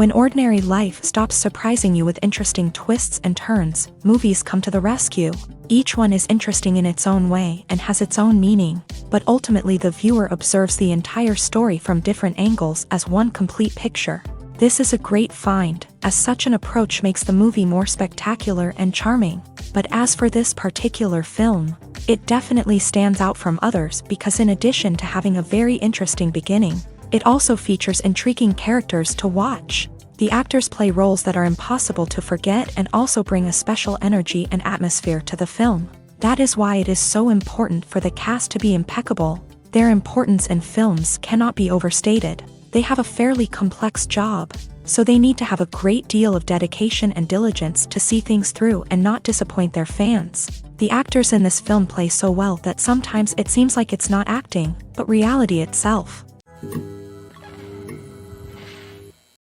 When ordinary life stops surprising you with interesting twists and turns, movies come to the rescue. Each one is interesting in its own way and has its own meaning, but ultimately the viewer observes the entire story from different angles as one complete picture. This is a great find, as such an approach makes the movie more spectacular and charming. But as for this particular film, it definitely stands out from others because in addition to having a very interesting beginning, it also features intriguing characters to watch. The actors play roles that are impossible to forget and also bring a special energy and atmosphere to the film. That is why it is so important for the cast to be impeccable. Their importance in films cannot be overstated. They have a fairly complex job, so they need to have a great deal of dedication and diligence to see things through and not disappoint their fans. The actors in this film play so well that sometimes it seems like it's not acting, but reality itself.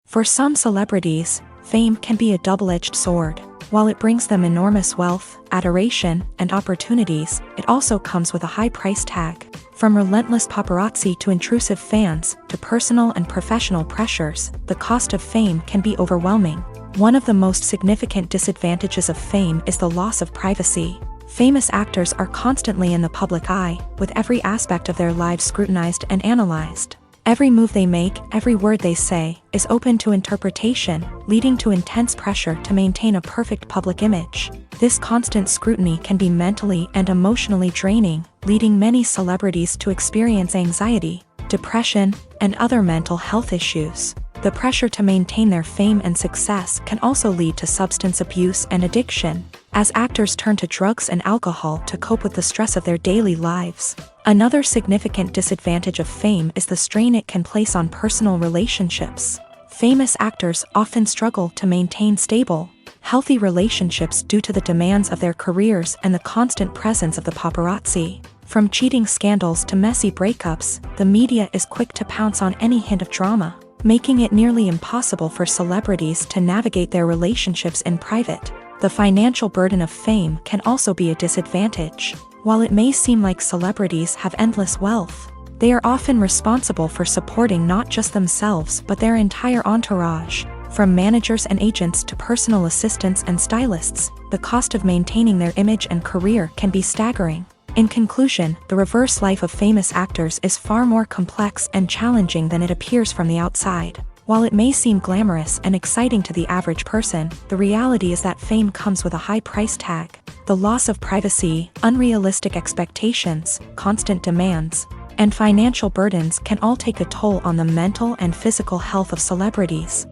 For some celebrities, fame can be a double-edged sword. While it brings them enormous wealth, adoration, and opportunities, it also comes with a high price tag. From relentless paparazzi to intrusive fans, to personal and professional pressures, the cost of fame can be overwhelming. One of the most significant disadvantages of fame is the loss of privacy. Famous actors are constantly in the public eye, with every aspect of their lives scrutinized and analyzed. Every move they make, every word they say, is open to interpretation, leading to intense pressure to maintain a perfect public image. This constant scrutiny can be mentally and emotionally draining, leading many celebrities to experience anxiety, depression, and other mental health issues. The pressure to maintain their fame and success can also lead to substance abuse and addiction, as actors turn to drugs and alcohol to cope with the stress of their daily lives. Another significant disadvantage of fame is the strain it can place on personal relationships. Famous actors often struggle to maintain stable, healthy relationships due to the demands of their careers and the constant presence of the paparazzi. From cheating scandals to messy breakups, the media is quick to pounce on any hint of drama, making it nearly impossible for celebrities to navigate their relationships in private. The financial burden of fame can also be a disadvantage. While it may seem like celebrities have endless wealth, they are often responsible for supporting not just themselves but their entire entourage. From managers and agents to personal assistants and stylists, the cost of maintaining their image and career can be staggering. In conclusion, the reverse life of famous actors is far more complex and challenging than it appears from the outside. While it may seem glamorous and exciting to the average person, the reality is that fame comes with a high price tag. The loss of privacy, unrealistic expectations, constant demands, and financial burdens can all take a toll on the mental and physical health of celebrities.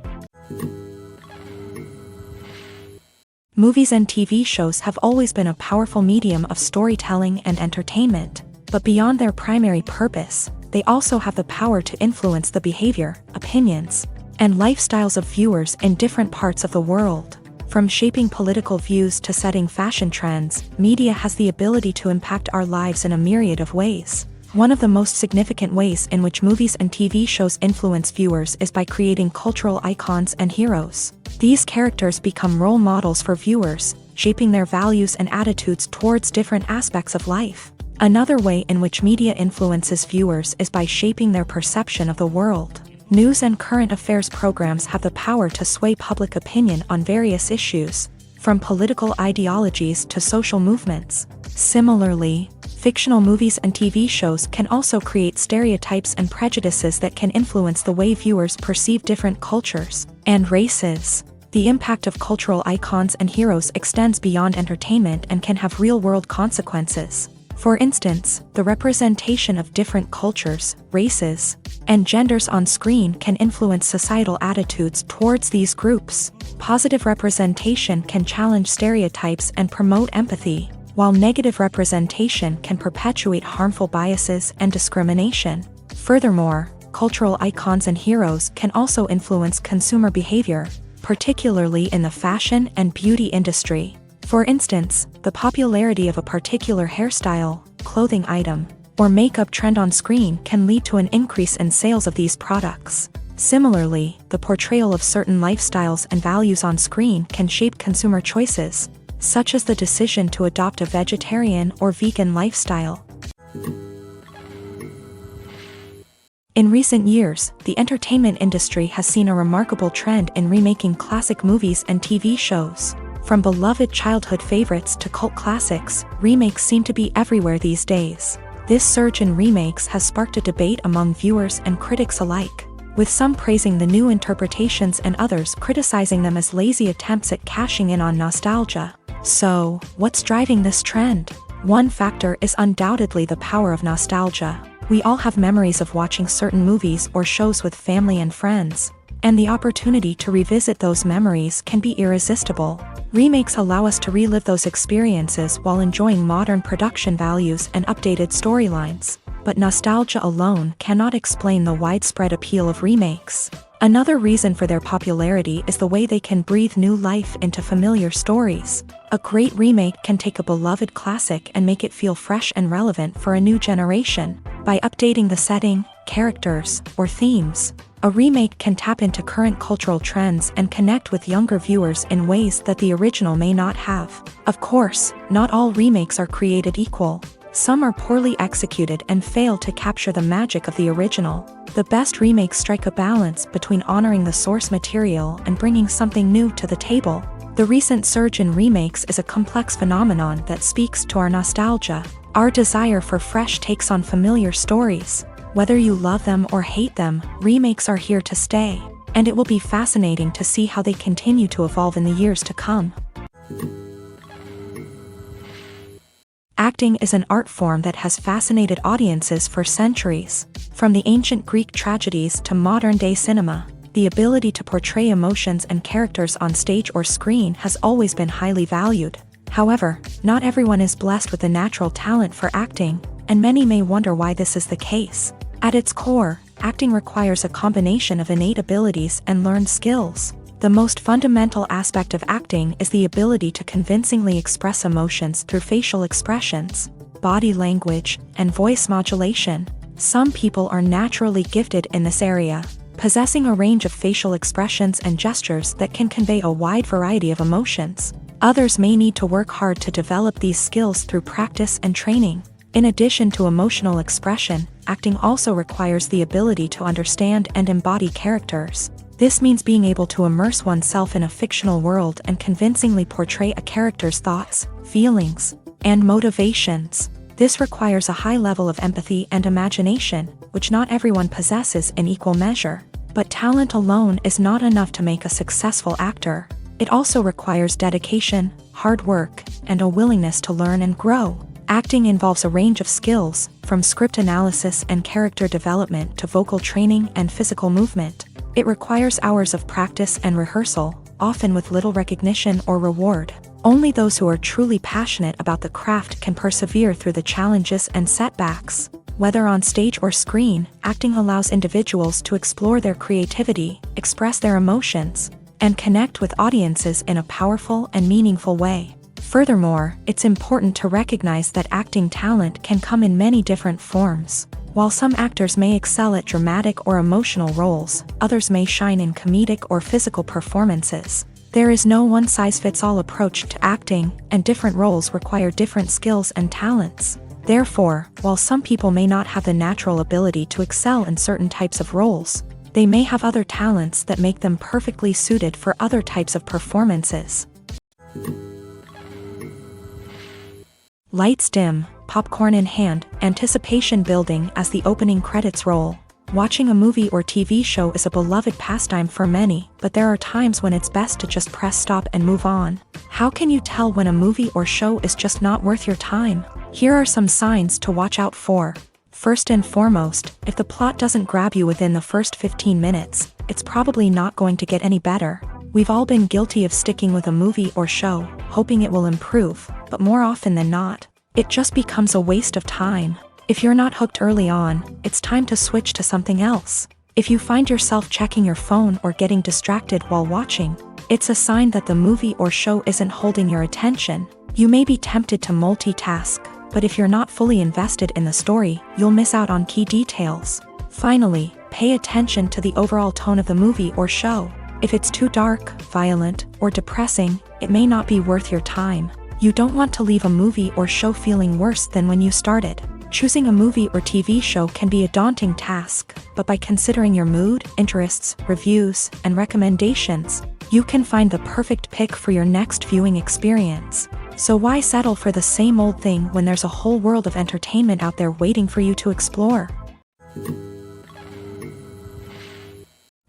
Movies and TV shows have always been a powerful medium of storytelling and entertainment, but beyond their primary purpose, they also have the power to influence the behavior, opinions, and lifestyles of viewers in different parts of the world. From shaping political views to setting fashion trends, media has the ability to impact our lives in a myriad of ways. One of the most significant ways in which movies and TV shows influence viewers is by creating cultural icons and heroes. These characters become role models for viewers, shaping their values and attitudes towards different aspects of life. Another way in which media influences viewers is by shaping their perception of the world. News and current affairs programs have the power to sway public opinion on various issues, from political ideologies to social movements. Similarly, fictional movies and TV shows can also create stereotypes and prejudices that can influence the way viewers perceive different cultures and races. The impact of cultural icons and heroes extends beyond entertainment and can have real-world consequences. For instance, the representation of different cultures, races, and genders on screen can influence societal attitudes towards these groups. Positive representation can challenge stereotypes and promote empathy, while negative representation can perpetuate harmful biases and discrimination. Furthermore, cultural icons and heroes can also influence consumer behavior, particularly in the fashion and beauty industry. For instance, the popularity of a particular hairstyle, clothing item, or makeup trend on screen can lead to an increase in sales of these products. Similarly, the portrayal of certain lifestyles and values on screen can shape consumer choices, such as the decision to adopt a vegetarian or vegan lifestyle. In recent years, the entertainment industry has seen a remarkable trend in remaking classic movies and TV shows. From beloved childhood favorites to cult classics, remakes seem to be everywhere these days. This surge in remakes has sparked a debate among viewers and critics alike, with some praising the new interpretations and others criticizing them as lazy attempts at cashing in on nostalgia. So, what's driving this trend? One factor is undoubtedly the power of nostalgia. We all have memories of watching certain movies or shows with family and friends, and the opportunity to revisit those memories can be irresistible. Remakes allow us to relive those experiences while enjoying modern production values and updated storylines. But nostalgia alone cannot explain the widespread appeal of remakes. Another reason for their popularity is the way they can breathe new life into familiar stories. A great remake can take a beloved classic and make it feel fresh and relevant for a new generation. By updating the setting, characters, or themes, a remake can tap into current cultural trends and connect with younger viewers in ways that the original may not have. Of course, not all remakes are created equal. Some are poorly executed and fail to capture the magic of the original. The best remakes strike a balance between honoring the source material and bringing something new to the table. The recent surge in remakes is a complex phenomenon that speaks to our nostalgia, our desire for fresh takes on familiar stories. Whether you love them or hate them, remakes are here to stay, and it will be fascinating to see how they continue to evolve in the years to come. Acting is an art form that has fascinated audiences for centuries. From the ancient Greek tragedies to modern-day cinema, the ability to portray emotions and characters on stage or screen has always been highly valued. However, not everyone is blessed with the natural talent for acting, and many may wonder why this is the case. At its core, acting requires a combination of innate abilities and learned skills. The most fundamental aspect of acting is the ability to convincingly express emotions through facial expressions, body language, and voice modulation. Some people are naturally gifted in this area, possessing a range of facial expressions and gestures that can convey a wide variety of emotions. Others may need to work hard to develop these skills through practice and training. In addition to emotional expression, acting also requires the ability to understand and embody characters. This means being able to immerse oneself in a fictional world and convincingly portray a character's thoughts, feelings, and motivations. This requires a high level of empathy and imagination, which not everyone possesses in equal measure. But talent alone is not enough to make a successful actor. It also requires dedication, hard work, and a willingness to learn and grow. Acting involves a range of skills, from script analysis and character development to vocal training and physical movement. It requires hours of practice and rehearsal, often with little recognition or reward. Only those who are truly passionate about the craft can persevere through the challenges and setbacks. Whether on stage or screen, acting allows individuals to explore their creativity, express their emotions, and connect with audiences in a powerful and meaningful way. Furthermore, it's important to recognize that acting talent can come in many different forms. While some actors may excel at dramatic or emotional roles, others may shine in comedic or physical performances. There is no one-size-fits-all approach to acting, and different roles require different skills and talents. Therefore, while some people may not have the natural ability to excel in certain types of roles, they may have other talents that make them perfectly suited for other types of performances. Lights dim, popcorn in hand, anticipation building as the opening credits roll. Watching a movie or TV show is a beloved pastime for many, but there are times when it's best to just press stop and move on. How can you tell when a movie or show is just not worth your time? Here are some signs to watch out for. First and foremost, if the plot doesn't grab you within the first 15 minutes, it's probably not going to get any better. We've all been guilty of sticking with a movie or show, hoping it will improve, but more often than not, it just becomes a waste of time. If you're not hooked early on, it's time to switch to something else. If you find yourself checking your phone or getting distracted while watching, it's a sign that the movie or show isn't holding your attention. You may be tempted to multitask, but if you're not fully invested in the story, you'll miss out on key details. Finally, pay attention to the overall tone of the movie or show. If it's too dark, violent, or depressing, it may not be worth your time. You don't want to leave a movie or show feeling worse than when you started. Choosing a movie or TV show can be a daunting task, but by considering your mood, interests, reviews, and recommendations, you can find the perfect pick for your next viewing experience. So why settle for the same old thing when there's a whole world of entertainment out there waiting for you to explore?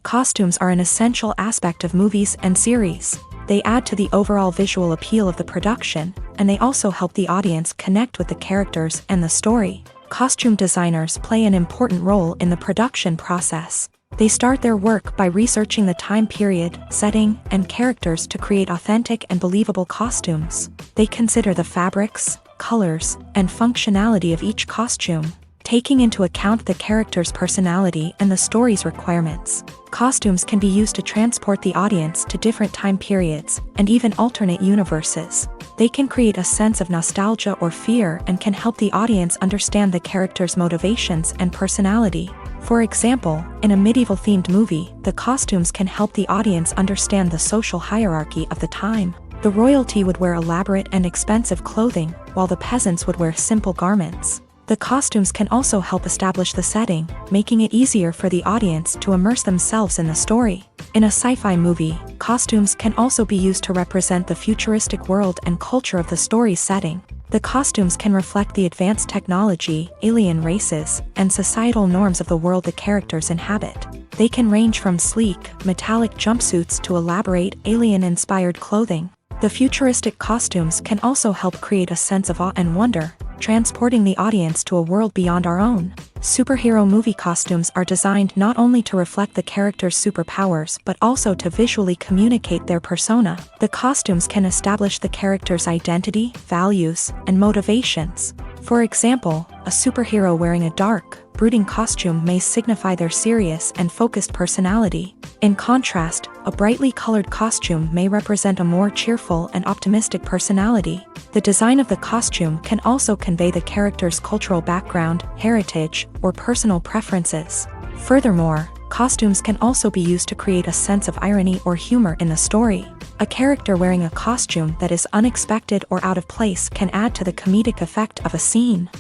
Costumes are an essential aspect of movies and series. They add to the overall visual appeal of the production, and they also help the audience connect with the characters and the story. Costume designers play an important role in the production process. They start their work by researching the time period, setting, and characters to create authentic and believable costumes. They consider the fabrics, colors, and functionality of each costume, taking into account the character's personality and the story's requirements. Costumes can be used to transport the audience to different time periods and even alternate universes. They can create a sense of nostalgia or fear and can help the audience understand the character's motivations and personality. For example, in a medieval-themed movie, the costumes can help the audience understand the social hierarchy of the time. The royalty would wear elaborate and expensive clothing, while the peasants would wear simple garments. The costumes can also help establish the setting, making it easier for the audience to immerse themselves in the story. In a sci-fi movie, costumes can also be used to represent the futuristic world and culture of the story's setting. The costumes can reflect the advanced technology, alien races, and societal norms of the world the characters inhabit. They can range from sleek, metallic jumpsuits to elaborate, alien-inspired clothing. The futuristic costumes can also help create a sense of awe and wonder, transporting the audience to a world beyond our own. Superhero movie costumes are designed not only to reflect the character's superpowers but also to visually communicate their persona. The costumes can establish the character's identity, values, and motivations. For example, a superhero wearing a dark, brooding costume may signify their serious and focused personality. In contrast, a brightly colored costume may represent a more cheerful and optimistic personality. The design of the costume can also convey the character's cultural background, heritage, or personal preferences. Furthermore, costumes can also be used to create a sense of irony or humor in the story. A character wearing a costume that is unexpected or out of place can add to the comedic effect of a scene.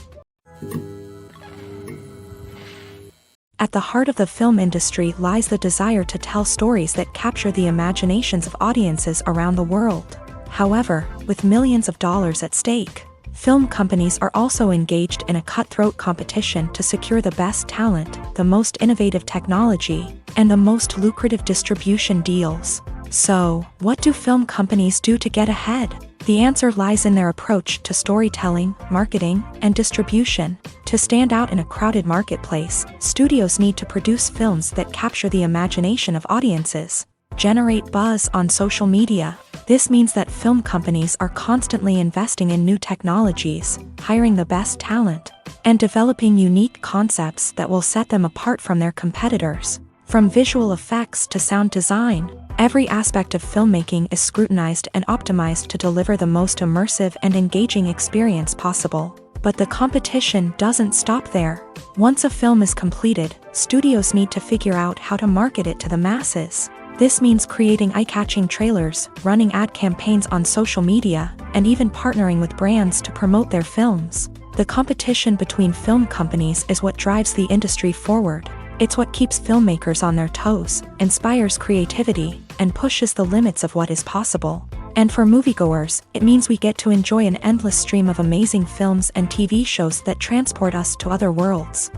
At the heart of the film industry lies the desire to tell stories that capture the imaginations of audiences around the world. However, with millions of dollars at stake, film companies are also engaged in a cutthroat competition to secure the best talent, the most innovative technology, and the most lucrative distribution deals. So, what do film companies do to get ahead? The answer lies in their approach to storytelling, marketing, and distribution. To stand out in a crowded marketplace, studios need to produce films that capture the imagination of audiences, generate buzz on social media. This means that film companies are constantly investing in new technologies, hiring the best talent, and developing unique concepts that will set them apart from their competitors. From visual effects to sound design, every aspect of filmmaking is scrutinized and optimized to deliver the most immersive and engaging experience possible. But the competition doesn't stop there. Once a film is completed, studios need to figure out how to market it to the masses. This means creating eye-catching trailers, running ad campaigns on social media, and even partnering with brands to promote their films. The competition between film companies is what drives the industry forward. It's what keeps filmmakers on their toes, inspires creativity, and pushes the limits of what is possible. And for moviegoers, it means we get to enjoy an endless stream of amazing films and TV shows that transport us to other worlds.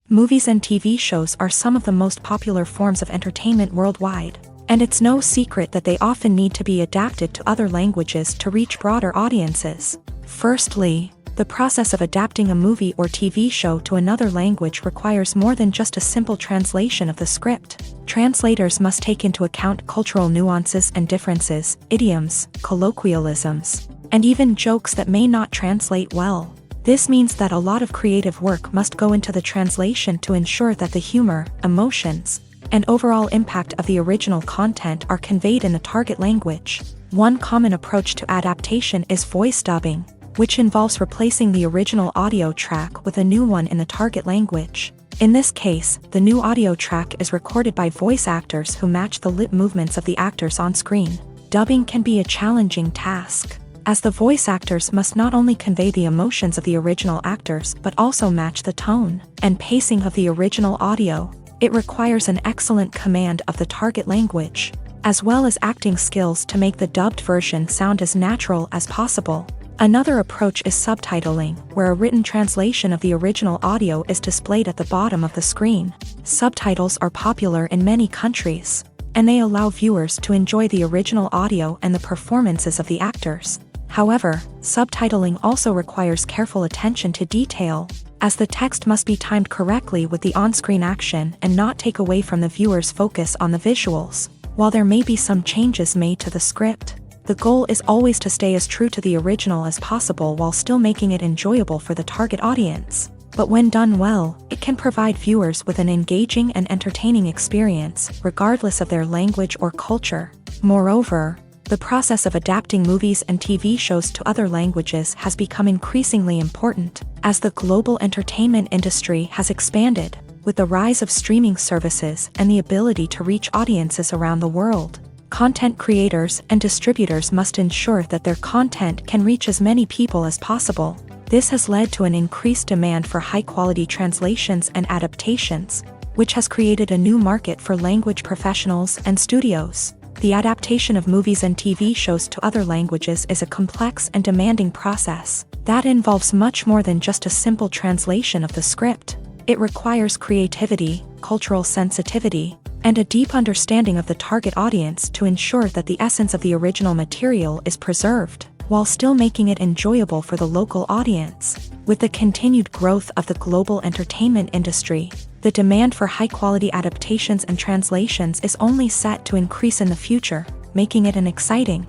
Movies and TV shows are some of the most popular forms of entertainment worldwide, and it's no secret that they often need to be adapted to other languages to reach broader audiences. Firstly, the process of adapting a movie or TV show to another language requires more than just a simple translation of the script. Translators must take into account cultural nuances and differences, idioms, colloquialisms, and even jokes that may not translate well. This means that a lot of creative work must go into the translation to ensure that the humor, emotions, and overall impact of the original content are conveyed in the target language. One common approach to adaptation is voice dubbing, which involves replacing the original audio track with a new one in the target language. In this case, the new audio track is recorded by voice actors who match the lip movements of the actors on screen. Dubbing can be a challenging task. as the voice actors must not only convey the emotions of the original actors but also match the tone and pacing of the original audio. It requires an excellent command of the target language, as well as acting skills to make the dubbed version sound as natural as possible. Another approach is subtitling, where a written translation of the original audio is displayed at the bottom of the screen. Subtitles are popular in many countries, and they allow viewers to enjoy the original audio and the performances of the actors. However, subtitling also requires careful attention to detail, as the text must be timed correctly with the on-screen action and not take away from the viewer's focus on the visuals. While there may be some changes made to the script, the goal is always to stay as true to the original as possible while still making it enjoyable for the target audience. But when done well, it can provide viewers with an engaging and entertaining experience, regardless of their language or culture. Moreover, the process of adapting movies and TV shows to other languages has become increasingly important, as the global entertainment industry has expanded, with the rise of streaming services and the ability to reach audiences around the world. Content creators and distributors must ensure that their content can reach as many people as possible. This has led to an increased demand for high-quality translations and adaptations, which has created a new market for language professionals and studios. The adaptation of movies and TV shows to other languages is a complex and demanding process that involves much more than just a simple translation of the script. It requires creativity, cultural sensitivity, and a deep understanding of the target audience to ensure that the essence of the original material is preserved, while still making it enjoyable for the local audience. With the continued growth of the global entertainment industry, the demand for high-quality adaptations and translations is only set to increase in the future, making it an exciting.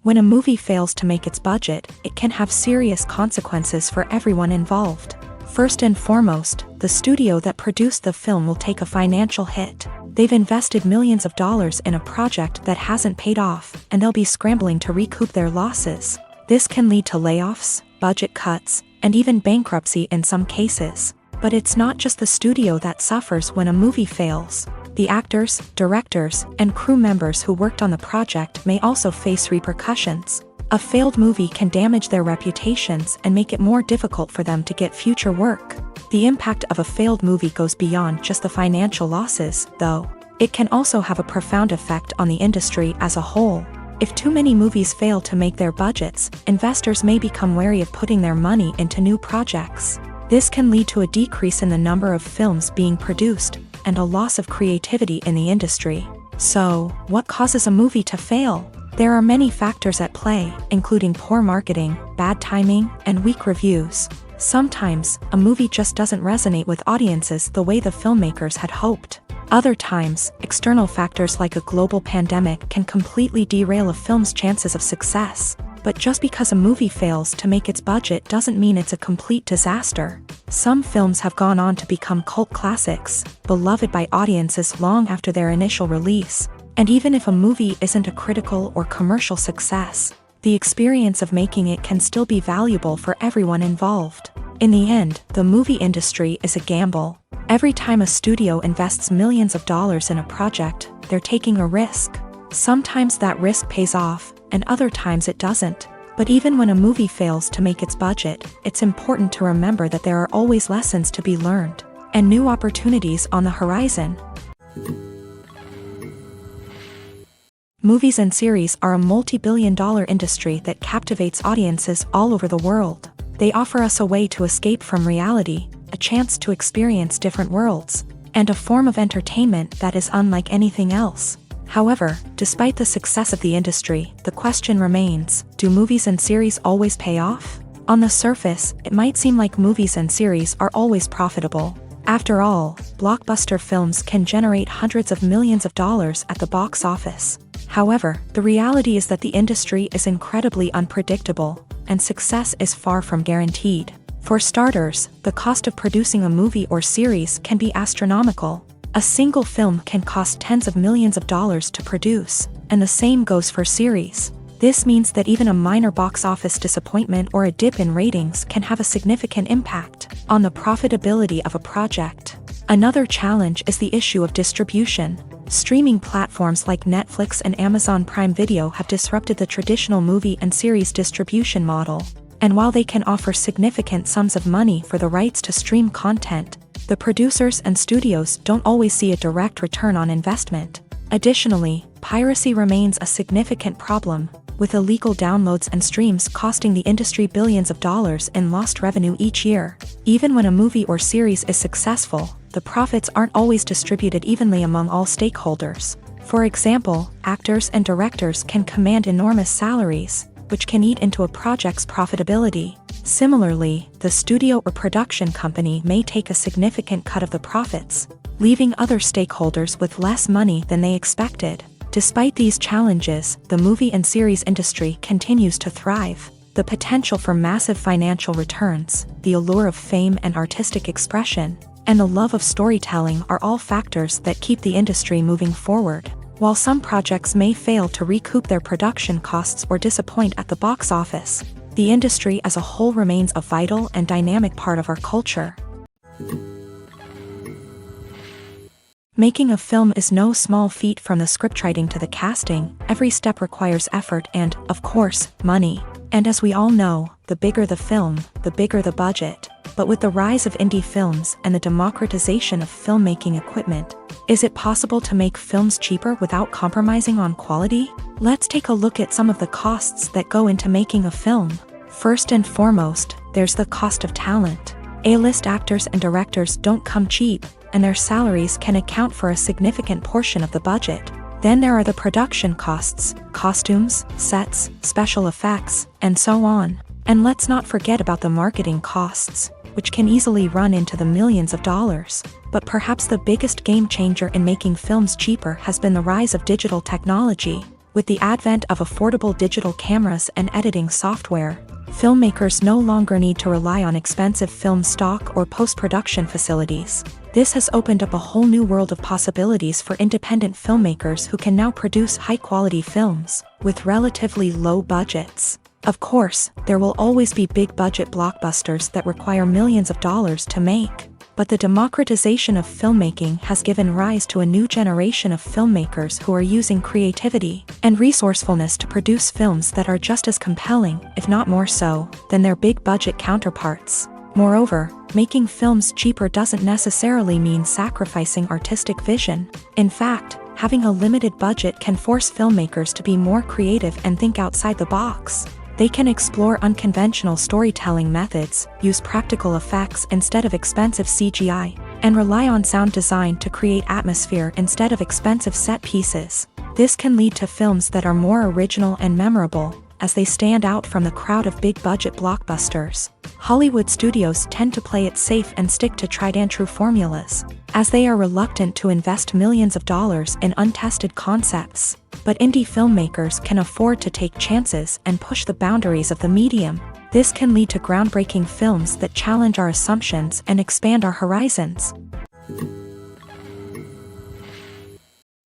When a movie fails to make its budget, it can have serious consequences for everyone involved. First and foremost, the studio that produced the film will take a financial hit. They've invested millions of dollars in a project that hasn't paid off, and they'll be scrambling to recoup their losses. This can lead to layoffs, budget cuts, and even bankruptcy in some cases. But it's not just the studio that suffers when a movie fails. The actors, directors, and crew members who worked on the project may also face repercussions. A failed movie can damage their reputations and make it more difficult for them to get future work. The impact of a failed movie goes beyond just the financial losses, though. It can also have a profound effect on the industry as a whole. If too many movies fail to make their budgets, investors may become wary of putting their money into new projects. This can lead to a decrease in the number of films being produced, and a loss of creativity in the industry. So, what causes a movie to fail? There are many factors at play, including poor marketing, bad timing, and weak reviews. Sometimes, a movie just doesn't resonate with audiences the way the filmmakers had hoped. Other times, external factors like a global pandemic can completely derail a film's chances of success. But just because a movie fails to make its budget doesn't mean it's a complete disaster. Some films have gone on to become cult classics, beloved by audiences long after their initial release. And even if a movie isn't a critical or commercial success, the experience of making it can still be valuable for everyone involved. In the end, the movie industry is a gamble. Every time a studio invests millions of dollars in a project, they're taking a risk. Sometimes that risk pays off, and other times it doesn't. But even when a movie fails to make its budget, it's important to remember that there are always lessons to be learned, and new opportunities on the horizon. Movies and series are a multi-billion-dollar industry that captivates audiences all over the world. They offer us a way to escape from reality, a chance to experience different worlds, and a form of entertainment that is unlike anything else. However, despite the success of the industry, the question remains, do movies and series always pay off? On the surface, it might seem like movies and series are always profitable. After all, blockbuster films can generate hundreds of millions of dollars at the box office. However, the reality is that the industry is incredibly unpredictable, and success is far from guaranteed. For starters, the cost of producing a movie or series can be astronomical. A single film can cost tens of millions of dollars to produce, and the same goes for series. This means that even a minor box office disappointment or a dip in ratings can have a significant impact on the profitability of a project. Another challenge is the issue of distribution. Streaming platforms like Netflix and Amazon Prime Video have disrupted the traditional movie and series distribution model. And while they can offer significant sums of money for the rights to stream content, the producers and studios don't always see a direct return on investment. Additionally, piracy remains a significant problem, with illegal downloads and streams costing the industry billions of dollars in lost revenue each year. Even when a movie or series is successful, the profits aren't always distributed evenly among all stakeholders. For example, actors and directors can command enormous salaries, which can eat into a project's profitability. Similarly, the studio or production company may take a significant cut of the profits, leaving other stakeholders with less money than they expected. Despite these challenges, the movie and series industry continues to thrive. The potential for massive financial returns, the allure of fame and artistic expression, and the love of storytelling are all factors that keep the industry moving forward. While some projects may fail to recoup their production costs or disappoint at the box office, the industry as a whole remains a vital and dynamic part of our culture. Making a film is no small feat. From the scriptwriting to the casting, every step requires effort and, of course, money. And as we all know, the bigger the film, the bigger the budget. But with the rise of indie films and the democratization of filmmaking equipment, is it possible to make films cheaper without compromising on quality? Let's take a look at some of the costs that go into making a film. First and foremost, there's the cost of talent. A-list actors and directors don't come cheap, and their salaries can account for a significant portion of the budget. Then there are the production costs, costumes, sets, special effects, and so on. And let's not forget about the marketing costs, which can easily run into the millions of dollars. But perhaps the biggest game changer in making films cheaper has been the rise of digital technology. With the advent of affordable digital cameras and editing software, filmmakers no longer need to rely on expensive film stock or post-production facilities. This has opened up a whole new world of possibilities for independent filmmakers who can now produce high-quality films with relatively low budgets. Of course, there will always be big-budget blockbusters that require millions of dollars to make. But the democratization of filmmaking has given rise to a new generation of filmmakers who are using creativity and resourcefulness to produce films that are just as compelling, if not more so, than their big-budget counterparts. Moreover, making films cheaper doesn't necessarily mean sacrificing artistic vision. In fact, having a limited budget can force filmmakers to be more creative and think outside the box. They can explore unconventional storytelling methods, use practical effects instead of expensive CGI, and rely on sound design to create atmosphere instead of expensive set pieces. This can lead to films that are more original and memorable, as they stand out from the crowd of big-budget blockbusters. Hollywood studios tend to play it safe and stick to tried-and-true formulas, as they are reluctant to invest millions of dollars in untested concepts. But indie filmmakers can afford to take chances and push the boundaries of the medium. This can lead to groundbreaking films that challenge our assumptions and expand our horizons.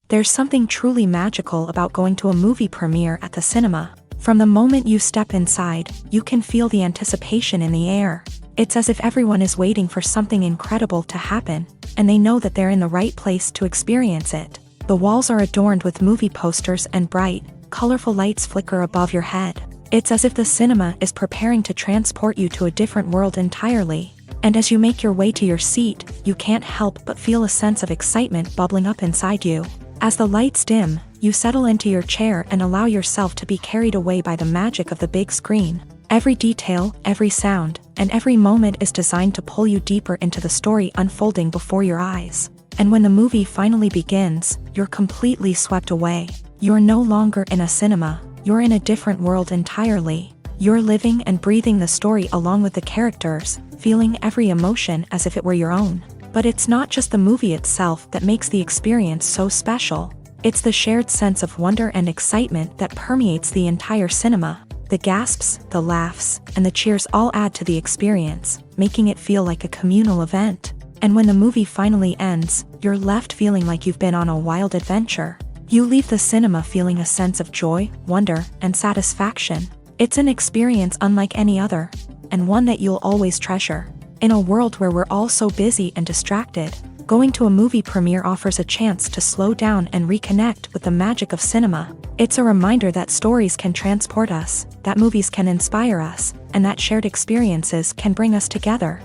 There's something truly magical about going to a movie premiere at the cinema. From the moment you step inside, you can feel the anticipation in the air. It's as if everyone is waiting for something incredible to happen, and they know that they're in the right place to experience it. The walls are adorned with movie posters and bright, colorful lights flicker above your head. It's as if the cinema is preparing to transport you to a different world entirely. And as you make your way to your seat, you can't help but feel a sense of excitement bubbling up inside you. As the lights dim, you settle into your chair and allow yourself to be carried away by the magic of the big screen. Every detail, every sound, and every moment is designed to pull you deeper into the story unfolding before your eyes. And when the movie finally begins, you're completely swept away. You're no longer in a cinema, you're in a different world entirely. You're living and breathing the story along with the characters, feeling every emotion as if it were your own. But it's not just the movie itself that makes the experience so special. It's the shared sense of wonder and excitement that permeates the entire cinema. The gasps, the laughs, and the cheers all add to the experience, making it feel like a communal event. And when the movie finally ends, you're left feeling like you've been on a wild adventure. You leave the cinema feeling a sense of joy, wonder, and satisfaction. It's an experience unlike any other, and one that you'll always treasure. In a world where we're all so busy and distracted, Going to a movie premiere offers a chance to slow down and reconnect with the magic of cinema. It's a reminder that stories can transport us, that movies can inspire us, and that shared experiences can bring us together.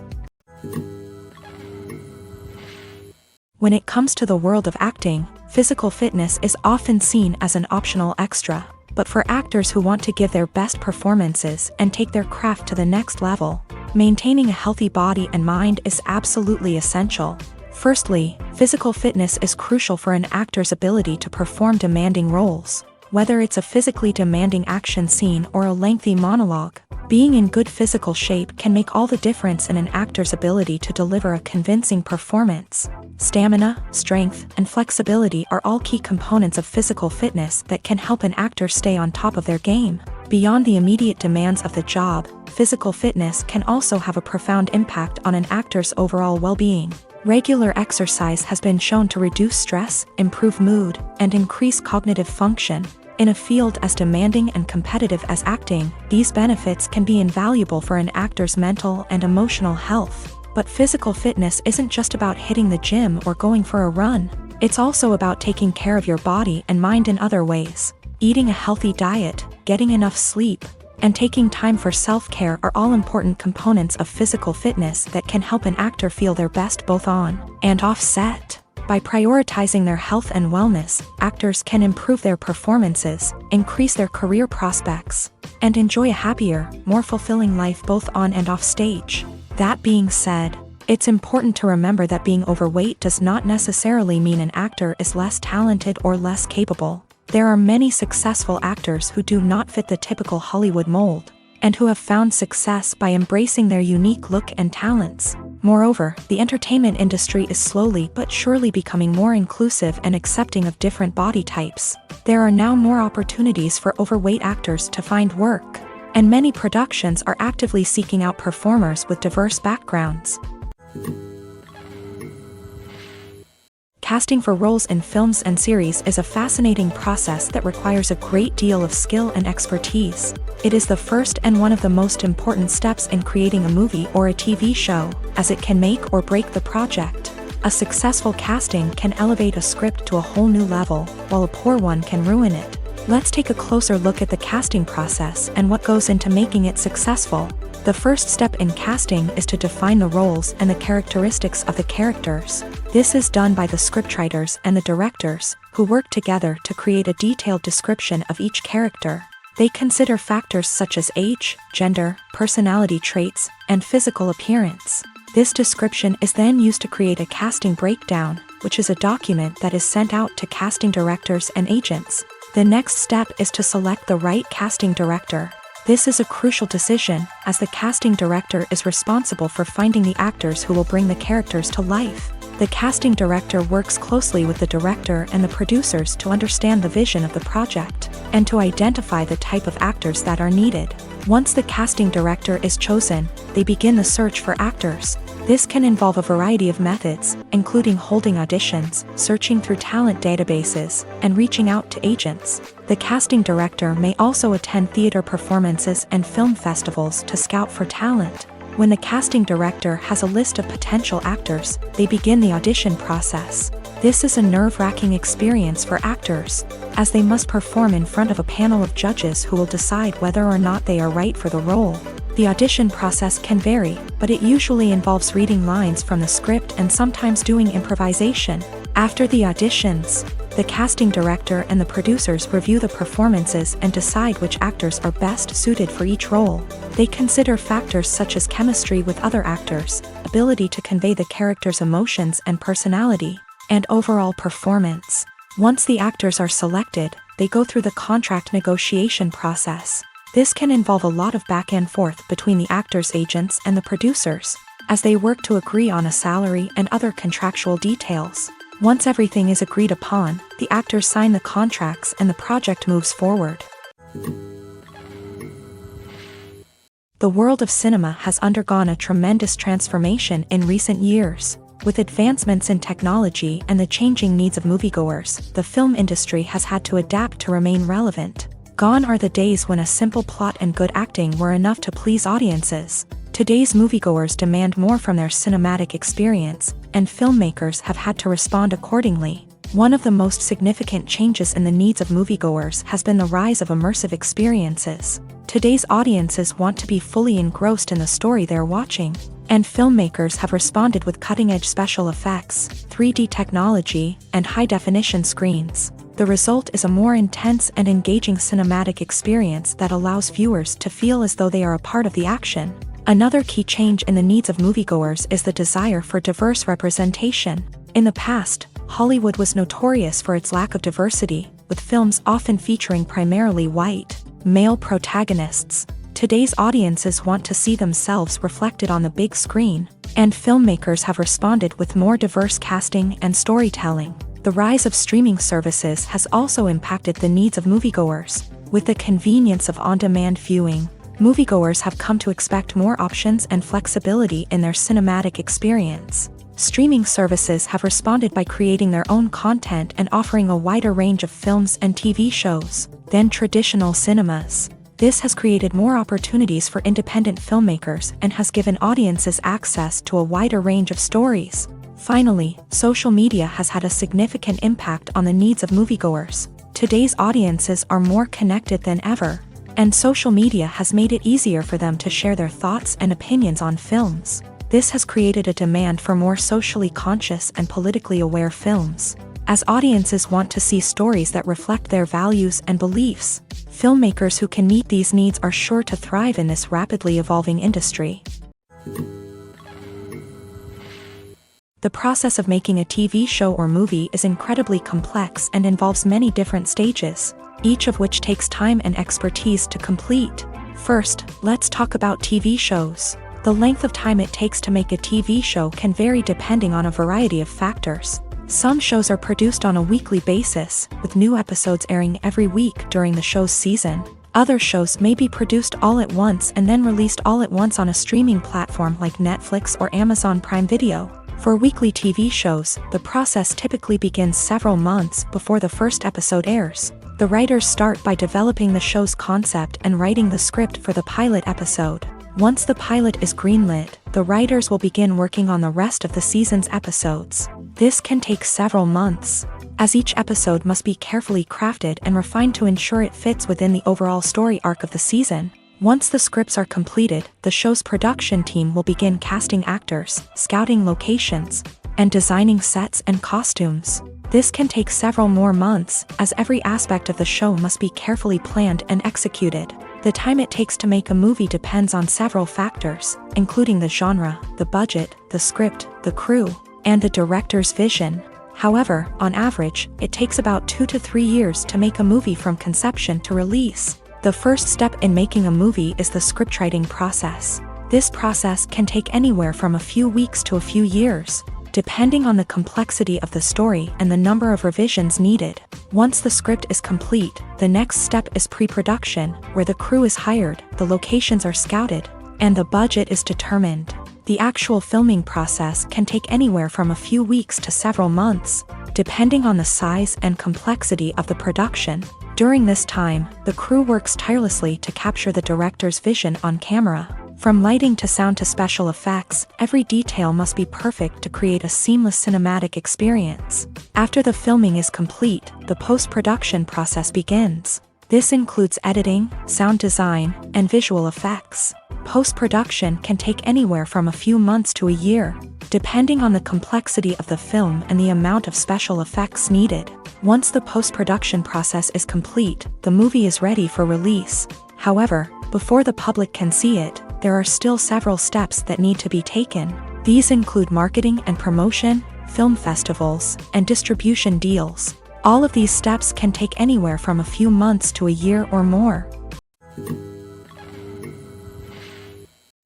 When it comes to the world of acting, physical fitness is often seen as an optional extra. But for actors who want to give their best performances and take their craft to the next level, maintaining a healthy body and mind is absolutely essential. Firstly, physical fitness is crucial for an actor's ability to perform demanding roles. Whether it's a physically demanding action scene or a lengthy monologue, being in good physical shape can make all the difference in an actor's ability to deliver a convincing performance. Stamina, strength, and flexibility are all key components of physical fitness that can help an actor stay on top of their game. Beyond the immediate demands of the job, physical fitness can also have a profound impact on an actor's overall well-being. Regular exercise has been shown to reduce stress, improve mood, and increase cognitive function. In a field as demanding and competitive as acting, these benefits can be invaluable for an actor's mental and emotional health. But physical fitness isn't just about hitting the gym or going for a run. It's also about taking care of your body and mind in other ways. Eating a healthy diet, getting enough sleep, and taking time for self-care are all important components of physical fitness that can help an actor feel their best both on and off set. By prioritizing their health and wellness, actors can improve their performances, increase their career prospects, and enjoy a happier, more fulfilling life both on and off stage. That being said, it's important to remember that being overweight does not necessarily mean an actor is less talented or less capable. There are many successful actors who do not fit the typical Hollywood mold, and who have found success by embracing their unique look and talents. Moreover, the entertainment industry is slowly but surely becoming more inclusive and accepting of different body types. There are now more opportunities for overweight actors to find work, and many productions are actively seeking out performers with diverse backgrounds. Casting for roles in films and series is a fascinating process that requires a great deal of skill and expertise. It is the first and one of the most important steps in creating a movie or a TV show, as it can make or break the project. A successful casting can elevate a script to a whole new level, while a poor one can ruin it. Let's take a closer look at the casting process and what goes into making it successful. The first step in casting is to define the roles and the characteristics of the characters. This is done by the scriptwriters and the directors, who work together to create a detailed description of each character. They consider factors such as age, gender, personality traits, and physical appearance. This description is then used to create a casting breakdown, which is a document that is sent out to casting directors and agents. The next step is to select the right casting director. This is a crucial decision, as the casting director is responsible for finding the actors who will bring the characters to life. The casting director works closely with the director and the producers to understand the vision of the project, and to identify the type of actors that are needed. Once the casting director is chosen, they begin the search for actors. This can involve a variety of methods, including holding auditions, searching through talent databases, and reaching out to agents. The casting director may also attend theater performances and film festivals to scout for talent. When the casting director has a list of potential actors, they begin the audition process. This is a nerve-wracking experience for actors, as they must perform in front of a panel of judges who will decide whether or not they are right for the role. The audition process can vary, but it usually involves reading lines from the script and sometimes doing improvisation. After the auditions, the casting director and the producers review the performances and decide which actors are best suited for each role. They consider factors such as chemistry with other actors, ability to convey the character's emotions and personality, and overall performance. Once the actors are selected, they go through the contract negotiation process. This can involve a lot of back and forth between the actors' agents and the producers, as they work to agree on a salary and other contractual details. Once everything is agreed upon, the actors sign the contracts and the project moves forward. The world of cinema has undergone a tremendous transformation in recent years. With advancements in technology and the changing needs of moviegoers, the film industry has had to adapt to remain relevant. Gone are the days when a simple plot and good acting were enough to please audiences. Today's moviegoers demand more from their cinematic experience, and filmmakers have had to respond accordingly. One of the most significant changes in the needs of moviegoers has been the rise of immersive experiences. Today's audiences want to be fully engrossed in the story they're watching, and filmmakers have responded with cutting-edge special effects, 3D technology, and high-definition screens. The result is a more intense and engaging cinematic experience that allows viewers to feel as though they are a part of the action. Another key change in the needs of moviegoers is the desire for diverse representation. In the past, Hollywood was notorious for its lack of diversity, with films often featuring primarily white, male protagonists. Today's audiences want to see themselves reflected on the big screen, and filmmakers have responded with more diverse casting and storytelling. The rise of streaming services has also impacted the needs of moviegoers. With the convenience of on-demand viewing, moviegoers have come to expect more options and flexibility in their cinematic experience. Streaming services have responded by creating their own content and offering a wider range of films and TV shows than traditional cinemas. This has created more opportunities for independent filmmakers and has given audiences access to a wider range of stories. Finally, social media has had a significant impact on the needs of moviegoers. Today's audiences are more connected than ever, and social media has made it easier for them to share their thoughts and opinions on films. This has created a demand for more socially conscious and politically aware films. As audiences want to see stories that reflect their values and beliefs, filmmakers who can meet these needs are sure to thrive in this rapidly evolving industry. The process of making a TV show or movie is incredibly complex and involves many different stages, each of which takes time and expertise to complete. First, let's talk about TV shows. The length of time it takes to make a TV show can vary depending on a variety of factors. Some shows are produced on a weekly basis, with new episodes airing every week during the show's season. Other shows may be produced all at once and then released all at once on a streaming platform like Netflix or Amazon Prime Video. For weekly TV shows, the process typically begins several months before the first episode airs. The writers start by developing the show's concept and writing the script for the pilot episode. Once the pilot is greenlit, the writers will begin working on the rest of the season's episodes. This can take several months, as each episode must be carefully crafted and refined to ensure it fits within the overall story arc of the season. Once the scripts are completed, the show's production team will begin casting actors, scouting locations, and designing sets and costumes. This can take several more months, as every aspect of the show must be carefully planned and executed. The time it takes to make a movie depends on several factors, including the genre, the budget, the script, the crew, and the director's vision. However, on average, it takes about 2 to 3 years to make a movie from conception to release. The first step in making a movie is the scriptwriting process. This process can take anywhere from a few weeks to a few years, depending on the complexity of the story and the number of revisions needed. Once the script is complete, the next step is pre-production, where the crew is hired, the locations are scouted, and the budget is determined. The actual filming process can take anywhere from a few weeks to several months, depending on the size and complexity of the production. During this time, the crew works tirelessly to capture the director's vision on camera. From lighting to sound to special effects, every detail must be perfect to create a seamless cinematic experience. After the filming is complete, the post-production process begins. This includes editing, sound design, and visual effects. Post-production can take anywhere from a few months to a year, depending on the complexity of the film and the amount of special effects needed. Once the post-production process is complete, the movie is ready for release. However, before the public can see it, there are still several steps that need to be taken. These include marketing and promotion, film festivals, and distribution deals. All of these steps can take anywhere from a few months to a year or more.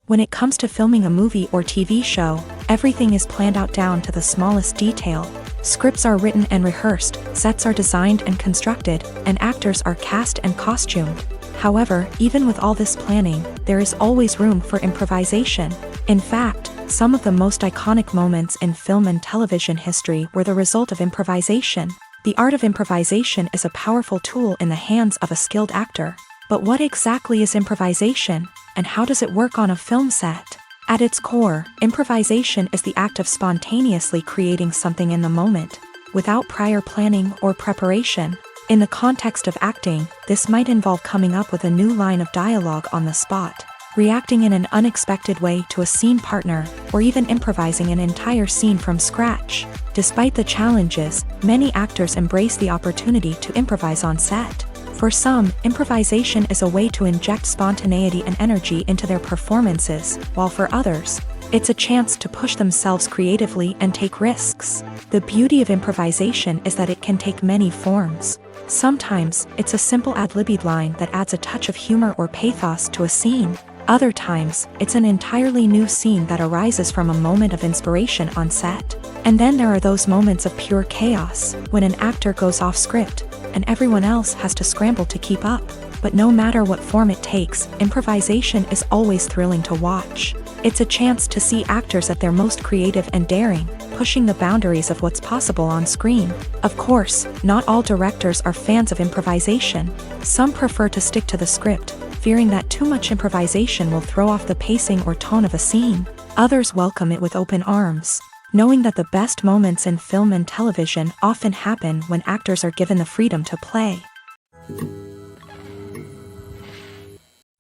When it comes to filming a movie or TV show, everything is planned out down to the smallest detail. Scripts are written and rehearsed, sets are designed and constructed, and actors are cast and costumed. However, even with all this planning, there is always room for improvisation. In fact, some of the most iconic moments in film and television history were the result of improvisation. The art of improvisation is a powerful tool in the hands of a skilled actor. But what exactly is improvisation, and how does it work on a film set? At its core, improvisation is the act of spontaneously creating something in the moment, without prior planning or preparation. In the context of acting, this might involve coming up with a new line of dialogue on the spot, reacting in an unexpected way to a scene partner, or even improvising an entire scene from scratch. Despite the challenges, many actors embrace the opportunity to improvise on set. For some, improvisation is a way to inject spontaneity and energy into their performances, while for others, it's a chance to push themselves creatively and take risks. The beauty of improvisation is that it can take many forms. Sometimes, it's a simple ad-libbed line that adds a touch of humor or pathos to a scene. Other times, it's an entirely new scene that arises from a moment of inspiration on set. And then there are those moments of pure chaos, when an actor goes off script, and everyone else has to scramble to keep up. But no matter what form it takes, improvisation is always thrilling to watch. It's a chance to see actors at their most creative and daring, pushing the boundaries of what's possible on screen. Of course, not all directors are fans of improvisation. Some prefer to stick to the script, fearing that too much improvisation will throw off the pacing or tone of a scene. Others welcome it with open arms, knowing that the best moments in film and television often happen when actors are given the freedom to play.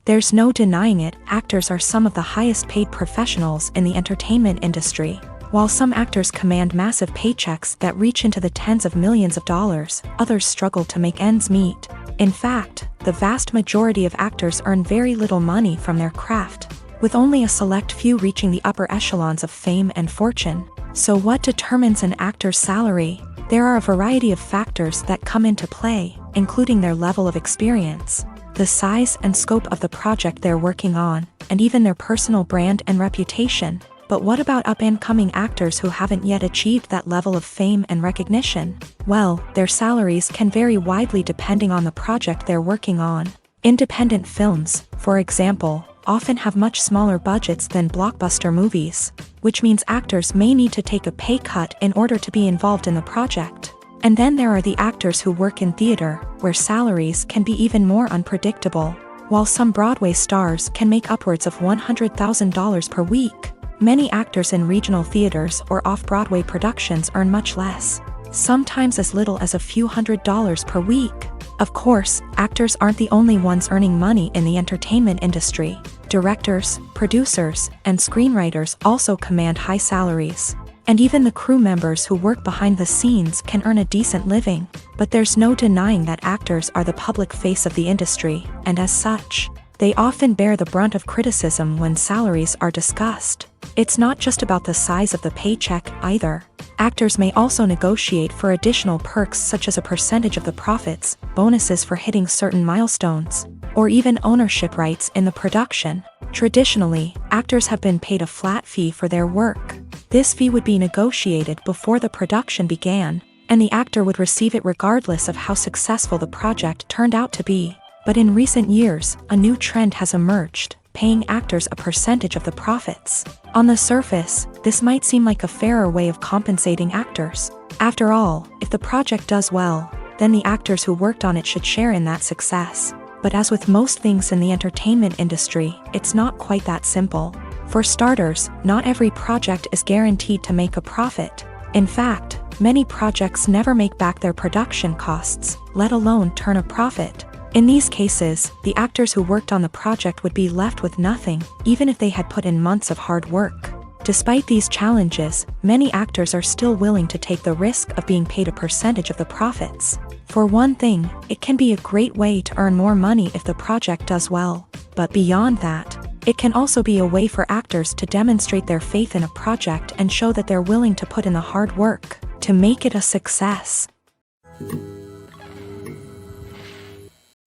There's no denying it, actors are some of the highest paid professionals in the entertainment industry. While some actors command massive paychecks that reach into the tens of millions of dollars, others struggle to make ends meet. In fact, the vast majority of actors earn very little money from their craft, with only a select few reaching the upper echelons of fame and fortune. So what determines an actor's salary? There are a variety of factors that come into play, including their level of experience, the size and scope of the project they're working on, and even their personal brand and reputation. But what about up-and-coming actors who haven't yet achieved that level of fame and recognition? Well, their salaries can vary widely depending on the project they're working on. Independent films, for example, often have much smaller budgets than blockbuster movies, which means actors may need to take a pay cut in order to be involved in the project. And then there are the actors who work in theater, where salaries can be even more unpredictable. While some Broadway stars can make upwards of $100,000 per week, many actors in regional theaters or off-Broadway productions earn much less, sometimes as little as a few $100s per week. Of course, actors aren't the only ones earning money in the entertainment industry. Directors, producers, and screenwriters also command high salaries. And even the crew members who work behind the scenes can earn a decent living. But there's no denying that actors are the public face of the industry, and as such, they often bear the brunt of criticism when salaries are discussed. It's not just about the size of the paycheck, either. Actors may also negotiate for additional perks such as a percentage of the profits, bonuses for hitting certain milestones, or even ownership rights in the production. Traditionally, actors have been paid a flat fee for their work. This fee would be negotiated before the production began, and the actor would receive it regardless of how successful the project turned out to be. But in recent years, a new trend has emerged, paying actors a percentage of the profits. On the surface, this might seem like a fairer way of compensating actors. After all, if the project does well, then the actors who worked on it should share in that success. But as with most things in the entertainment industry, it's not quite that simple. For starters, not every project is guaranteed to make a profit. In fact, many projects never make back their production costs, let alone turn a profit. In these cases, the actors who worked on the project would be left with nothing, even if they had put in months of hard work. Despite these challenges, many actors are still willing to take the risk of being paid a percentage of the profits. For one thing, it can be a great way to earn more money if the project does well. But beyond that, it can also be a way for actors to demonstrate their faith in a project and show that they're willing to put in the hard work to make it a success.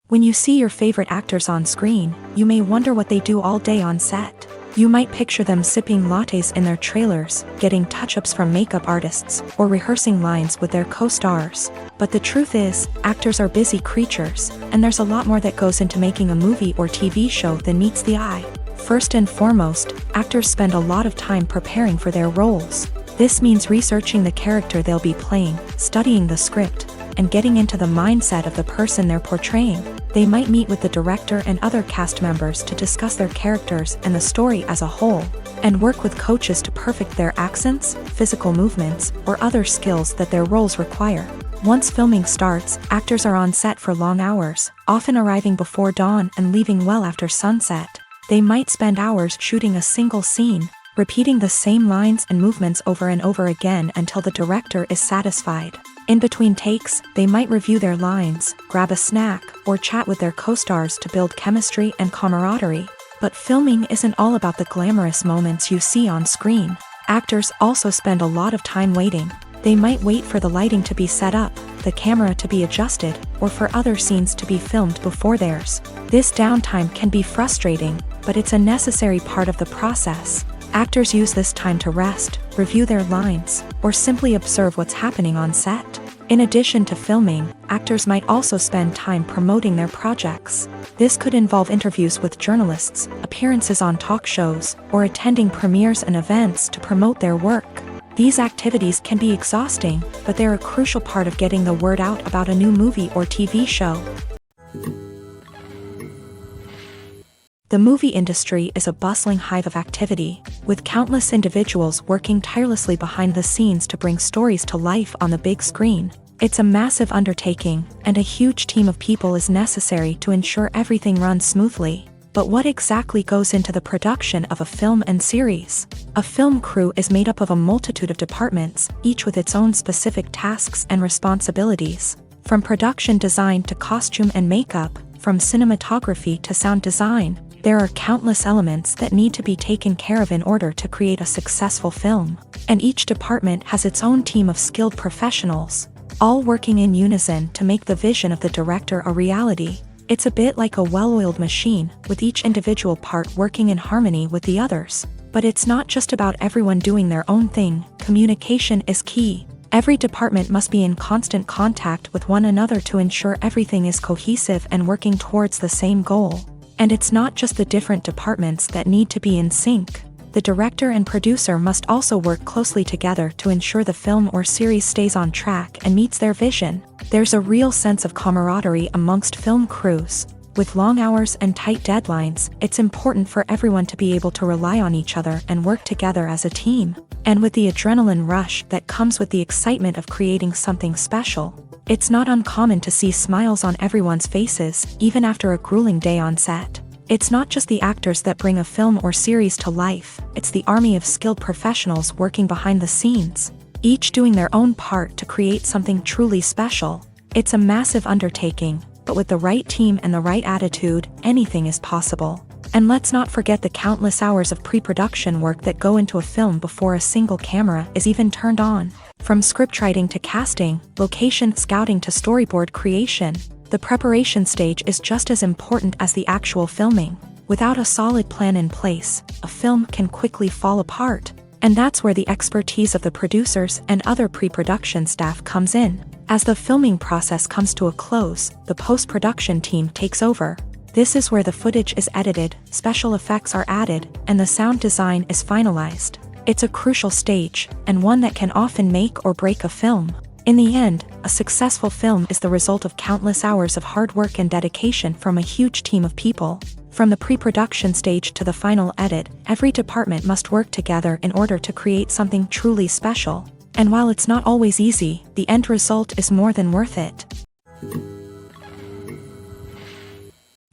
When you see your favorite actors on screen, you may wonder what they do all day on set. You might picture them sipping lattes in their trailers, getting touch-ups from makeup artists, or rehearsing lines with their co-stars. But the truth is, actors are busy creatures, and there's a lot more that goes into making a movie or TV show than meets the eye. First and foremost, actors spend a lot of time preparing for their roles. This means researching the character they'll be playing, studying the script, and getting into the mindset of the person they're portraying. They might meet with the director and other cast members to discuss their characters and the story as a whole, and work with coaches to perfect their accents, physical movements, or other skills that their roles require. Once filming starts, actors are on set for long hours, often arriving before dawn and leaving well after sunset. They might spend hours shooting a single scene, repeating the same lines and movements over and over again until the director is satisfied. In between takes, they might review their lines, grab a snack, or chat with their co-stars to build chemistry and camaraderie. But filming isn't all about the glamorous moments you see on screen. Actors also spend a lot of time waiting. They might wait for the lighting to be set up, the camera to be adjusted, or for other scenes to be filmed before theirs. This downtime can be frustrating, but it's a necessary part of the process. Actors use this time to rest, review their lines, or simply observe what's happening on set. In addition to filming, actors might also spend time promoting their projects. This could involve interviews with journalists, appearances on talk shows, or attending premieres and events to promote their work. These activities can be exhausting, but they're a crucial part of getting the word out about a new movie or TV show. The movie industry is a bustling hive of activity, with countless individuals working tirelessly behind the scenes to bring stories to life on the big screen. It's a massive undertaking, and a huge team of people is necessary to ensure everything runs smoothly. But what exactly goes into the production of a film and series? A film crew is made up of a multitude of departments, each with its own specific tasks and responsibilities. From production design to costume and makeup, from cinematography to sound design, there are countless elements that need to be taken care of in order to create a successful film. And each department has its own team of skilled professionals, all working in unison to make the vision of the director a reality. It's a bit like a well-oiled machine, with each individual part working in harmony with the others. But it's not just about everyone doing their own thing. Communication is key. Every department must be in constant contact with one another to ensure everything is cohesive and working towards the same goal. And it's not just the different departments that need to be in sync. The director and producer must also work closely together to ensure the film or series stays on track and meets their vision. There's a real sense of camaraderie amongst film crews. With long hours and tight deadlines, it's important for everyone to be able to rely on each other and work together as a team. And with the adrenaline rush that comes with the excitement of creating something special, it's not uncommon to see smiles on everyone's faces, even after a grueling day on set. It's not just the actors that bring a film or series to life, it's the army of skilled professionals working behind the scenes, each doing their own part to create something truly special. It's a massive undertaking, but with the right team and the right attitude, anything is possible. And let's not forget the countless hours of pre-production work that go into a film before a single camera is even turned on. From scriptwriting to casting, location scouting to storyboard creation, the preparation stage is just as important as the actual filming. Without a solid plan in place, a film can quickly fall apart. And that's where the expertise of the producers and other pre-production staff comes in. As the filming process comes to a close, the post-production team takes over. This is where the footage is edited, special effects are added, and the sound design is finalized. It's a crucial stage, and one that can often make or break a film. In the end, a successful film is the result of countless hours of hard work and dedication from a huge team of people. From the pre-production stage to the final edit, every department must work together in order to create something truly special. And while it's not always easy, the end result is more than worth it.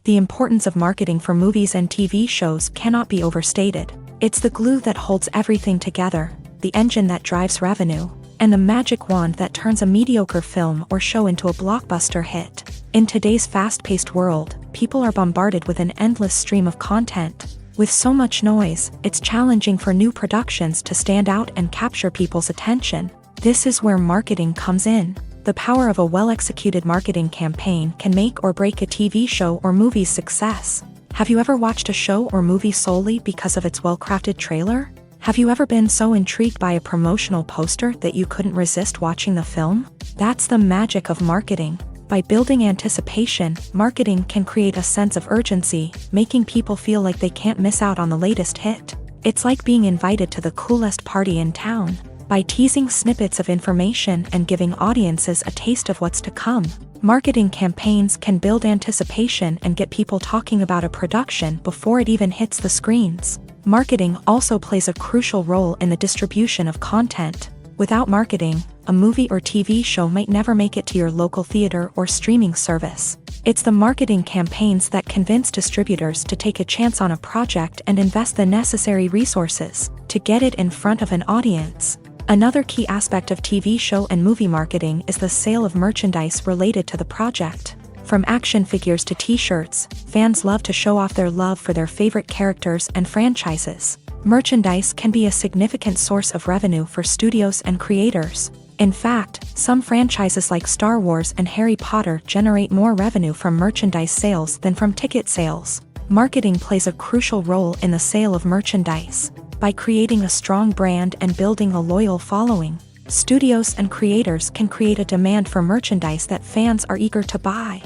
The importance of marketing for movies and TV shows cannot be overstated. It's the glue that holds everything together, the engine that drives revenue, and the magic wand that turns a mediocre film or show into a blockbuster hit. In today's fast-paced world, people are bombarded with an endless stream of content. With so much noise, it's challenging for new productions to stand out and capture people's attention. This is where marketing comes in. The power of a well-executed marketing campaign can make or break a TV show or movie's success. Have you ever watched a show or movie solely because of its well-crafted trailer? Have you ever been so intrigued by a promotional poster that you couldn't resist watching the film? That's the magic of marketing. By building anticipation, marketing can create a sense of urgency, making people feel like they can't miss out on the latest hit. It's like being invited to the coolest party in town. By teasing snippets of information and giving audiences a taste of what's to come, Marketing campaigns can build anticipation and get people talking about a production before it even hits the screens. Marketing also plays a crucial role in the distribution of content. Without marketing, a movie or TV show might never make it to your local theater or streaming service. It's the marketing campaigns that convince distributors to take a chance on a project and invest the necessary resources to get it in front of an audience. Another key aspect of TV show and movie marketing is the sale of merchandise related to the project. From action figures to t-shirts, fans love to show off their love for their favorite characters and franchises. Merchandise can be a significant source of revenue for studios and creators. In fact, some franchises like Star Wars and Harry Potter generate more revenue from merchandise sales than from ticket sales. Marketing plays a crucial role in the sale of merchandise. By creating a strong brand and building a loyal following, studios and creators can create a demand for merchandise that fans are eager to buy.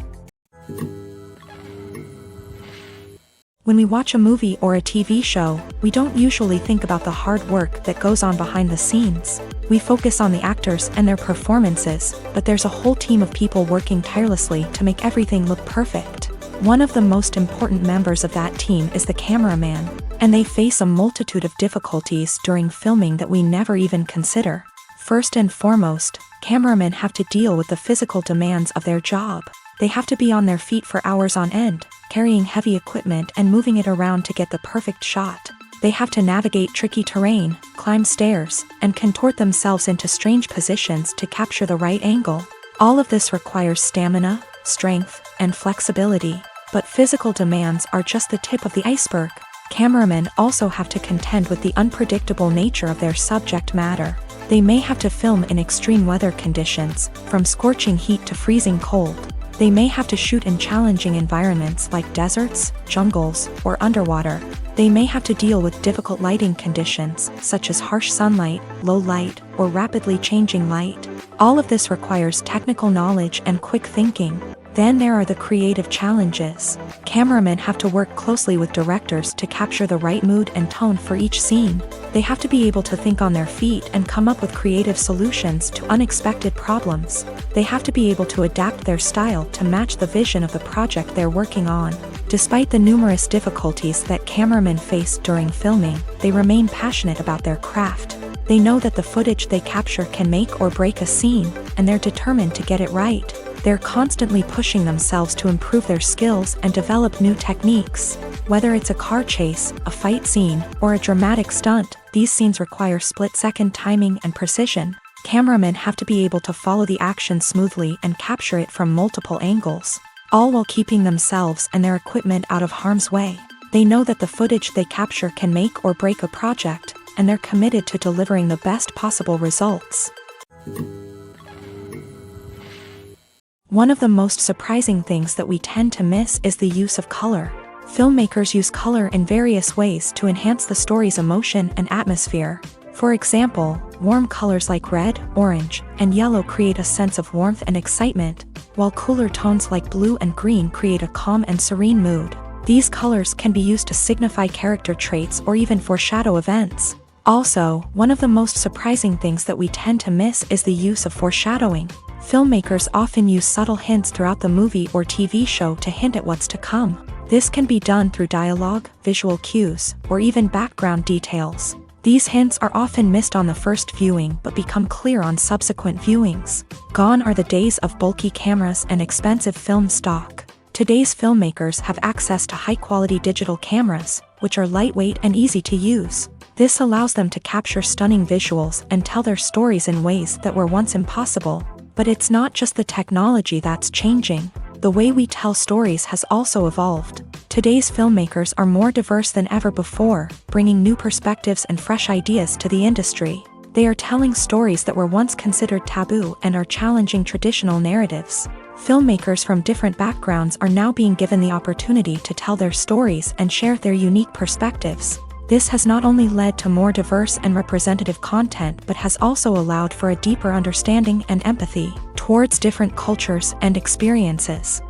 When we watch a movie or a TV show, we don't usually think about the hard work that goes on behind the scenes. We focus on the actors and their performances, but there's a whole team of people working tirelessly to make everything look perfect. One of the most important members of that team is the cameraman, and they face a multitude of difficulties during filming that we never even consider. First and foremost, cameramen have to deal with the physical demands of their job. They have to be on their feet for hours on end, carrying heavy equipment and moving it around to get the perfect shot. They have to navigate tricky terrain, climb stairs, and contort themselves into strange positions to capture the right angle. All of this requires stamina, strength, and flexibility. But physical demands are just the tip of the iceberg. Cameramen also have to contend with the unpredictable nature of their subject matter. They may have to film in extreme weather conditions, from scorching heat to freezing cold. They may have to shoot in challenging environments like deserts, jungles, or underwater. They may have to deal with difficult lighting conditions, such as harsh sunlight, low light, or rapidly changing light. All of this requires technical knowledge and quick thinking. Then there are the creative challenges. Cameramen have to work closely with directors to capture the right mood and tone for each scene. They have to be able to think on their feet and come up with creative solutions to unexpected problems. They have to be able to adapt their style to match the vision of the project they're working on. Despite the numerous difficulties that cameramen face during filming, they remain passionate about their craft. They know that the footage they capture can make or break a scene, and they're determined to get it right. They're constantly pushing themselves to improve their skills and develop new techniques. Whether it's a car chase, a fight scene, or a dramatic stunt, these scenes require split-second timing and precision. Cameramen have to be able to follow the action smoothly and capture it from multiple angles, all while keeping themselves and their equipment out of harm's way. They know that the footage they capture can make or break a project, and they're committed to delivering the best possible results. One of the most surprising things that we tend to miss is the use of color. Filmmakers use color in various ways to enhance the story's emotion and atmosphere. For example, warm colors like red, orange, and yellow create a sense of warmth and excitement, while cooler tones like blue and green create a calm and serene mood. These colors can be used to signify character traits or even foreshadow events. Also, one of the most surprising things that we tend to miss is the use of foreshadowing. Filmmakers often use subtle hints throughout the movie or TV show to hint at what's to come. This can be done through dialogue, visual cues, or even background details. These hints are often missed on the first viewing but become clear on subsequent viewings. Gone are the days of bulky cameras and expensive film stock. Today's filmmakers have access to high-quality digital cameras, which are lightweight and easy to use. This allows them to capture stunning visuals and tell their stories in ways that were once impossible. But it's not just the technology that's changing. The way we tell stories has also evolved. Today's filmmakers are more diverse than ever before, bringing new perspectives and fresh ideas to the industry. They are telling stories that were once considered taboo and are challenging traditional narratives. Filmmakers from different backgrounds are now being given the opportunity to tell their stories and share their unique perspectives. This has not only led to more diverse and representative content but has also allowed for a deeper understanding and empathy towards different cultures and experiences.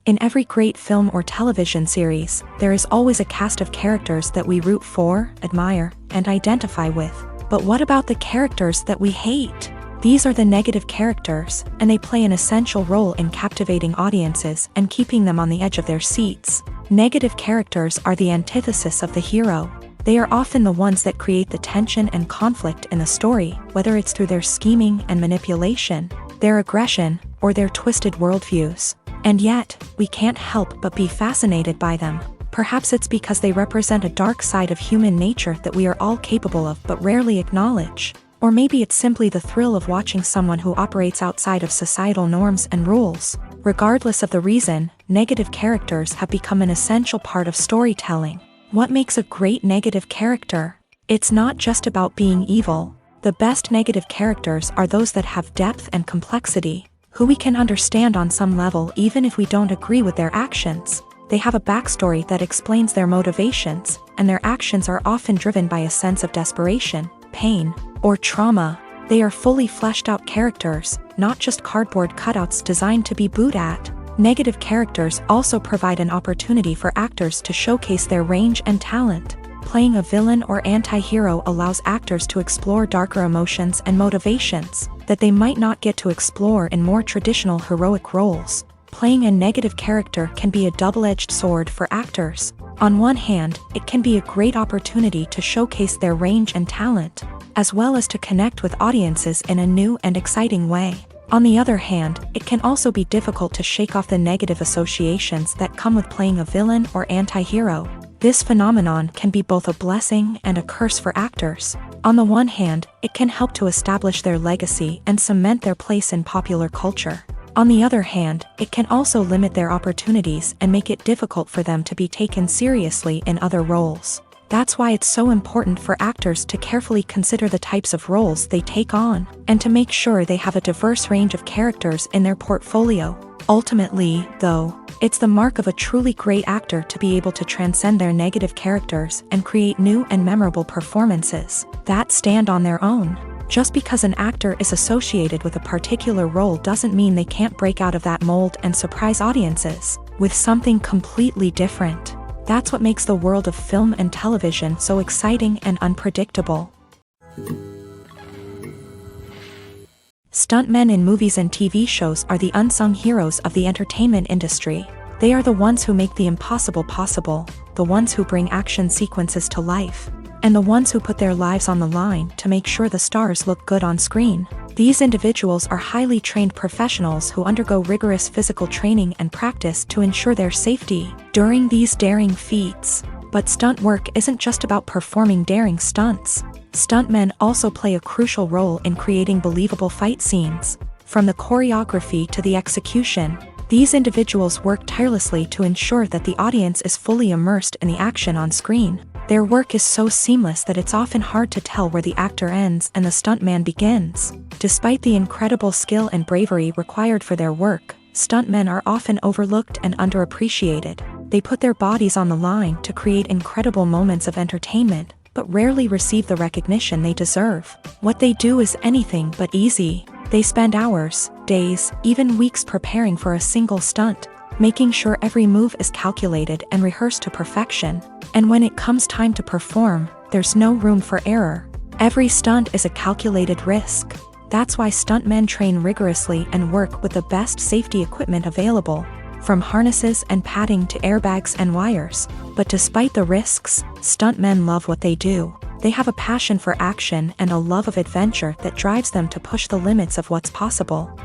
In every great film or television series, there is always a cast of characters that we root for, admire, and identify with. But what about the characters that we hate? These are the negative characters, and they play an essential role in captivating audiences and keeping them on the edge of their seats. Negative characters are the antithesis of the hero. They are often the ones that create the tension and conflict in the story, whether it's through their scheming and manipulation, their aggression, or their twisted worldviews. And yet, we can't help but be fascinated by them. Perhaps it's because they represent a dark side of human nature that we are all capable of but rarely acknowledge. Or maybe it's simply the thrill of watching someone who operates outside of societal norms and rules. Regardless of the reason, negative characters have become an essential part of storytelling. What makes a great negative character? It's not just about being evil. The best negative characters are those that have depth and complexity, who we can understand on some level even if we don't agree with their actions. They have a backstory that explains their motivations, and their actions are often driven by a sense of desperation, pain, or trauma. They are fully fleshed out characters, not just cardboard cutouts designed to be booed at. Negative characters also provide an opportunity for actors to showcase their range and talent. Playing a villain or anti-hero allows actors to explore darker emotions and motivations that they might not get to explore in more traditional heroic roles. Playing a negative character can be a double-edged sword for actors. On one hand, it can be a great opportunity to showcase their range and talent, as well as to connect with audiences in a new and exciting way. On the other hand, it can also be difficult to shake off the negative associations that come with playing a villain or anti-hero. This phenomenon can be both a blessing and a curse for actors. On the one hand, it can help to establish their legacy and cement their place in popular culture. On the other hand, it can also limit their opportunities and make it difficult for them to be taken seriously in other roles. That's why it's so important for actors to carefully consider the types of roles they take on, and to make sure they have a diverse range of characters in their portfolio. Ultimately, though, it's the mark of a truly great actor to be able to transcend their negative characters and create new and memorable performances that stand on their own. Just because an actor is associated with a particular role doesn't mean they can't break out of that mold and surprise audiences with something completely different. That's what makes the world of film and television so exciting and unpredictable. Stuntmen in movies and TV shows are the unsung heroes of the entertainment industry. They are the ones who make the impossible possible, the ones who bring action sequences to life, and the ones who put their lives on the line to make sure the stars look good on screen. These individuals are highly trained professionals who undergo rigorous physical training and practice to ensure their safety during these daring feats. But stunt work isn't just about performing daring stunts. Stuntmen also play a crucial role in creating believable fight scenes. From the choreography to the execution, these individuals work tirelessly to ensure that the audience is fully immersed in the action on screen. Their work is so seamless that it's often hard to tell where the actor ends and the stuntman begins. Despite the incredible skill and bravery required for their work, stuntmen are often overlooked and underappreciated. They put their bodies on the line to create incredible moments of entertainment, but rarely receive the recognition they deserve. What they do is anything but easy. They spend hours, days, even weeks preparing for a single stunt, making sure every move is calculated and rehearsed to perfection. And when it comes time to perform, there's no room for error. Every stunt is a calculated risk. That's why stuntmen train rigorously and work with the best safety equipment available, from harnesses and padding to airbags and wires. But despite the risks, stuntmen love what they do. They have a passion for action and a love of adventure that drives them to push the limits of what's possible.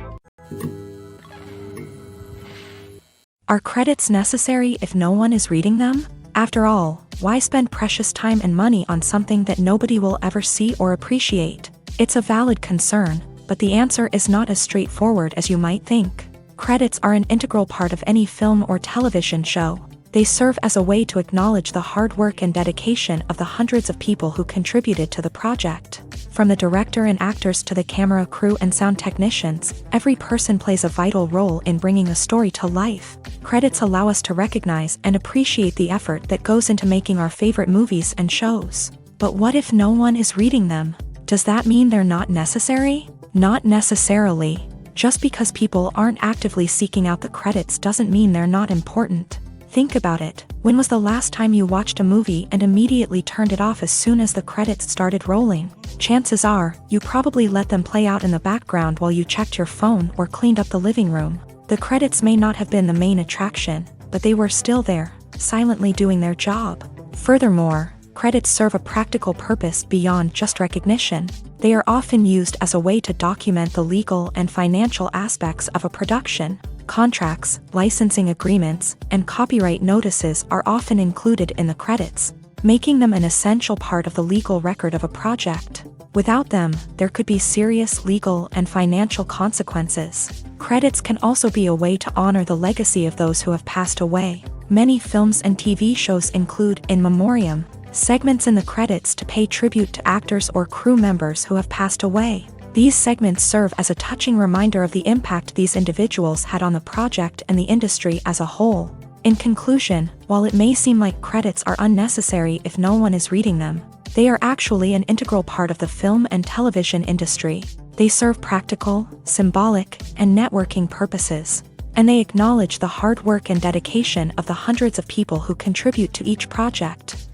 Are credits necessary if no one is reading them? After all, why spend precious time and money on something that nobody will ever see or appreciate? It's a valid concern, but the answer is not as straightforward as you might think. Credits are an integral part of any film or television show. They serve as a way to acknowledge the hard work and dedication of the hundreds of people who contributed to the project. From the director and actors to the camera crew and sound technicians, every person plays a vital role in bringing a story to life. Credits allow us to recognize and appreciate the effort that goes into making our favorite movies and shows. But what if no one is reading them? Does that mean they're not necessary? Not necessarily. Just because people aren't actively seeking out the credits doesn't mean they're not important. Think about it. When was the last time you watched a movie and immediately turned it off as soon as the credits started rolling? Chances are, you probably let them play out in the background while you checked your phone or cleaned up the living room. The credits may not have been the main attraction, but they were still there, silently doing their job. Furthermore, credits serve a practical purpose beyond just recognition. They are often used as a way to document the legal and financial aspects of a production. Contracts, licensing agreements, and copyright notices are often included in the credits, making them an essential part of the legal record of a project. Without them, there could be serious legal and financial consequences. Credits can also be a way to honor the legacy of those who have passed away. Many films and TV shows include in memoriam segments in the credits to pay tribute to actors or crew members who have passed away. These segments serve as a touching reminder of the impact these individuals had on the project and the industry as a whole. In conclusion, while it may seem like credits are unnecessary if no one is reading them, they are actually an integral part of the film and television industry. They serve practical, symbolic, and networking purposes, and they acknowledge the hard work and dedication of the hundreds of people who contribute to each project.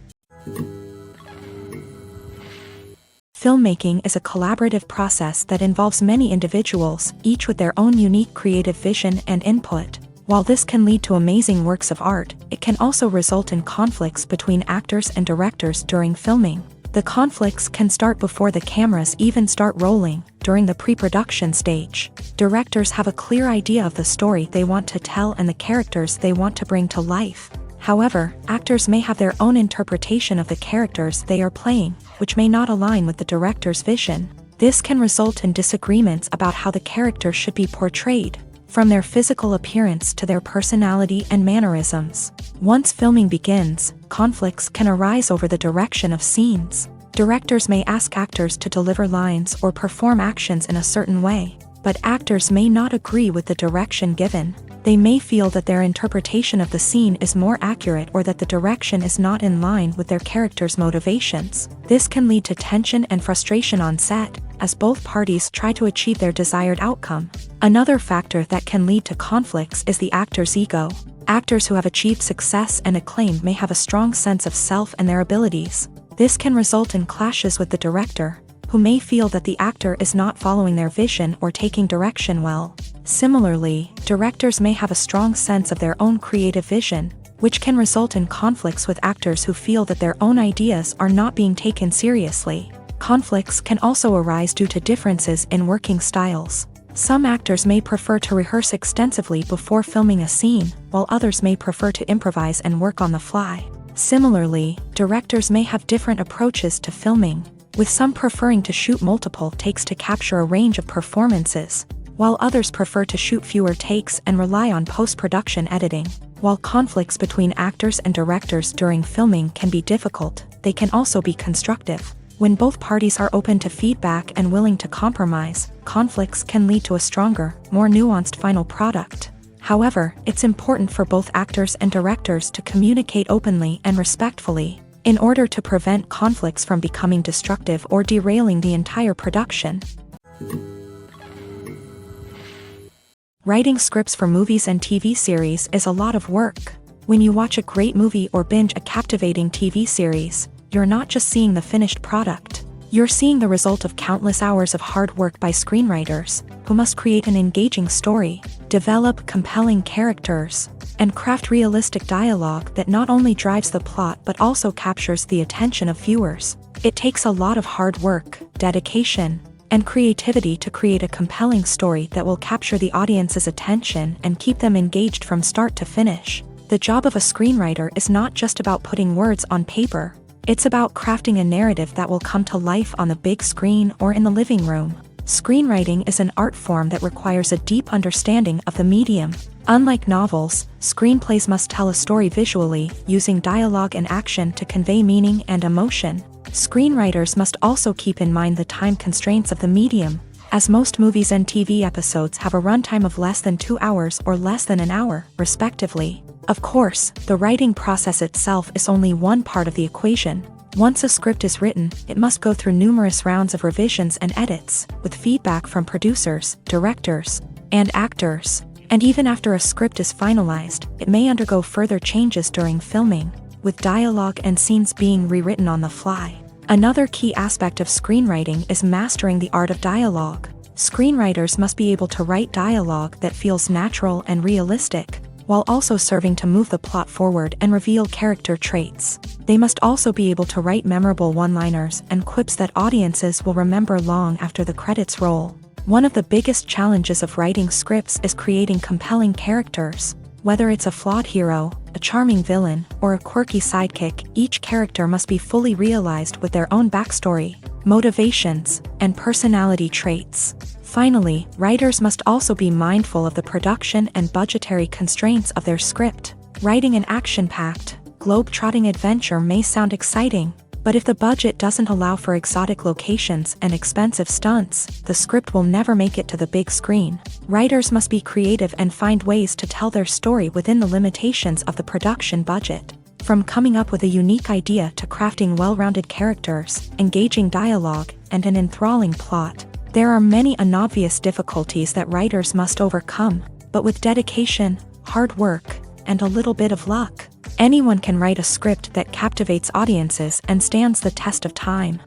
Filmmaking is a collaborative process that involves many individuals, each with their own unique creative vision and input. While this can lead to amazing works of art, it can also result in conflicts between actors and directors during filming. The conflicts can start before the cameras even start rolling, during the pre-production stage. Directors have a clear idea of the story they want to tell and the characters they want to bring to life. However, actors may have their own interpretation of the characters they are playing, which may not align with the director's vision. This can result in disagreements about how the character should be portrayed, from their physical appearance to their personality and mannerisms. Once filming begins, conflicts can arise over the direction of scenes. Directors may ask actors to deliver lines or perform actions in a certain way, but actors may not agree with the direction given. They may feel that their interpretation of the scene is more accurate or that the direction is not in line with their character's motivations. This can lead to tension and frustration on set, as both parties try to achieve their desired outcome. Another factor that can lead to conflicts is the actor's ego. Actors who have achieved success and acclaim may have a strong sense of self and their abilities. This can result in clashes with the director, who may feel that the actor is not following their vision or taking direction well. Similarly, directors may have a strong sense of their own creative vision, which can result in conflicts with actors who feel that their own ideas are not being taken seriously. Conflicts can also arise due to differences in working styles. Some actors may prefer to rehearse extensively before filming a scene, while others may prefer to improvise and work on the fly. Similarly, directors may have different approaches to filming, with some preferring to shoot multiple takes to capture a range of performances, while others prefer to shoot fewer takes and rely on post-production editing. While conflicts between actors and directors during filming can be difficult, they can also be constructive. When both parties are open to feedback and willing to compromise, conflicts can lead to a stronger, more nuanced final product. However, it's important for both actors and directors to communicate openly and respectfully, in order to prevent conflicts from becoming destructive or derailing the entire production. Writing scripts for movies and TV series is a lot of work. When you watch a great movie or binge a captivating TV series, you're not just seeing the finished product. You're seeing the result of countless hours of hard work by screenwriters, who must create an engaging story, develop compelling characters, and craft realistic dialogue that not only drives the plot but also captures the attention of viewers. It takes a lot of hard work, dedication, and creativity to create a compelling story that will capture the audience's attention and keep them engaged from start to finish. The job of a screenwriter is not just about putting words on paper. It's about crafting a narrative that will come to life on the big screen or in the living room. Screenwriting is an art form that requires a deep understanding of the medium. Unlike novels, screenplays must tell a story visually, using dialogue and action to convey meaning and emotion. Screenwriters must also keep in mind the time constraints of the medium, as most movies and TV episodes have a runtime of less than 2 hours or less than an hour, respectively. Of course, the writing process itself is only one part of the equation. Once a script is written, it must go through numerous rounds of revisions and edits, with feedback from producers, directors, and actors. And even after a script is finalized, it may undergo further changes during filming, with dialogue and scenes being rewritten on the fly. Another key aspect of screenwriting is mastering the art of dialogue. Screenwriters must be able to write dialogue that feels natural and realistic, while also serving to move the plot forward and reveal character traits. They must also be able to write memorable one-liners and quips that audiences will remember long after the credits roll. One of the biggest challenges of writing scripts is creating compelling characters. Whether it's a flawed hero, a charming villain, or a quirky sidekick, each character must be fully realized with their own backstory, motivations, and personality traits. Finally, writers must also be mindful of the production and budgetary constraints of their script. Writing an action-packed, globe-trotting adventure may sound exciting, but if the budget doesn't allow for exotic locations and expensive stunts, the script will never make it to the big screen. Writers must be creative and find ways to tell their story within the limitations of the production budget. From coming up with a unique idea to crafting well-rounded characters, engaging dialogue, and an enthralling plot, there are many unobvious difficulties that writers must overcome, but with dedication, hard work, and a little bit of luck, anyone can write a script that captivates audiences and stands the test of time.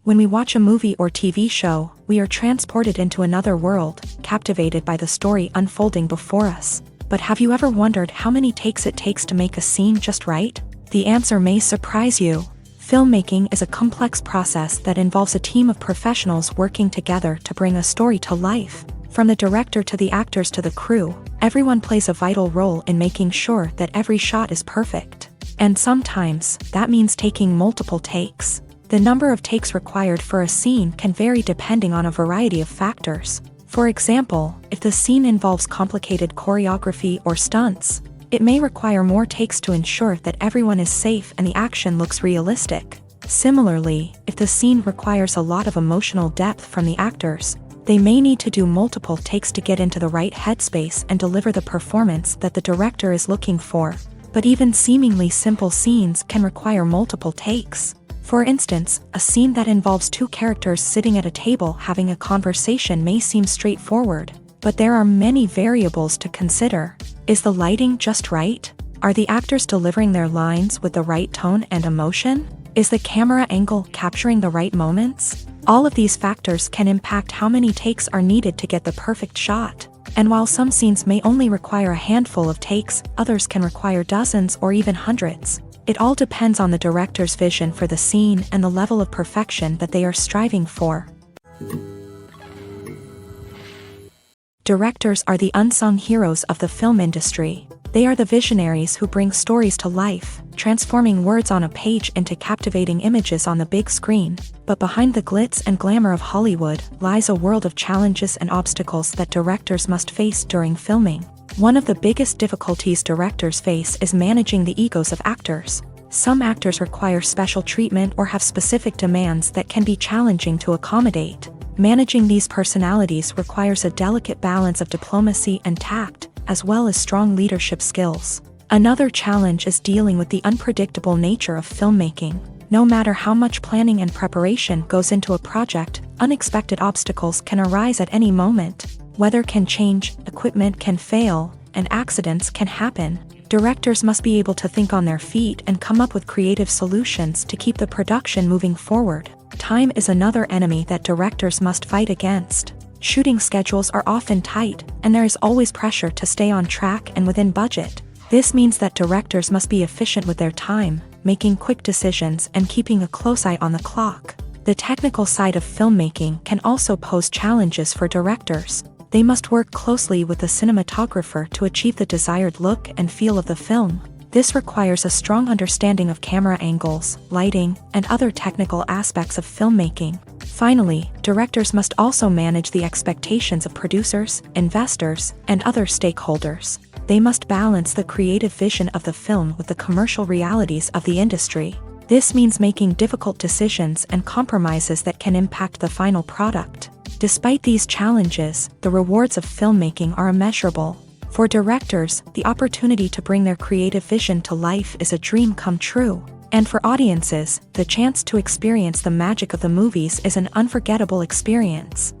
When we watch a movie or TV show, we are transported into another world, captivated by the story unfolding before us. But have you ever wondered how many takes it takes to make a scene just right? The answer may surprise you. Filmmaking is a complex process that involves a team of professionals working together to bring a story to life. From the director to the actors to the crew, everyone plays a vital role in making sure that every shot is perfect. And sometimes, that means taking multiple takes. The number of takes required for a scene can vary depending on a variety of factors. For example, if the scene involves complicated choreography or stunts, it may require more takes to ensure that everyone is safe and the action looks realistic. Similarly, if the scene requires a lot of emotional depth from the actors, they may need to do multiple takes to get into the right headspace and deliver the performance that the director is looking for. But even seemingly simple scenes can require multiple takes. For instance, a scene that involves two characters sitting at a table having a conversation may seem straightforward, but there are many variables to consider. Is the lighting just right? Are the actors delivering their lines with the right tone and emotion? Is the camera angle capturing the right moments? All of these factors can impact how many takes are needed to get the perfect shot. And while some scenes may only require a handful of takes, others can require dozens or even hundreds. It all depends on the director's vision for the scene and the level of perfection that they are striving for. Directors are the unsung heroes of the film industry. They are the visionaries who bring stories to life, transforming words on a page into captivating images on the big screen. But behind the glitz and glamour of Hollywood lies a world of challenges and obstacles that directors must face during filming. One of the biggest difficulties directors face is managing the egos of actors. Some actors require special treatment or have specific demands that can be challenging to accommodate. Managing these personalities requires a delicate balance of diplomacy and tact, as well as strong leadership skills. Another challenge is dealing with the unpredictable nature of filmmaking. No matter how much planning and preparation goes into a project, unexpected obstacles can arise at any moment. Weather can change, equipment can fail, and accidents can happen. Directors must be able to think on their feet and come up with creative solutions to keep the production moving forward. Time is another enemy that directors must fight against. Shooting schedules are often tight, and there is always pressure to stay on track and within budget. This means that directors must be efficient with their time, making quick decisions and keeping a close eye on the clock. The technical side of filmmaking can also pose challenges for directors. They must work closely with the cinematographer to achieve the desired look and feel of the film. This requires a strong understanding of camera angles, lighting, and other technical aspects of filmmaking. Finally, directors must also manage the expectations of producers, investors, and other stakeholders. They must balance the creative vision of the film with the commercial realities of the industry. This means making difficult decisions and compromises that can impact the final product. Despite these challenges, the rewards of filmmaking are immeasurable. For directors, the opportunity to bring their creative vision to life is a dream come true. And for audiences, the chance to experience the magic of the movies is an unforgettable experience.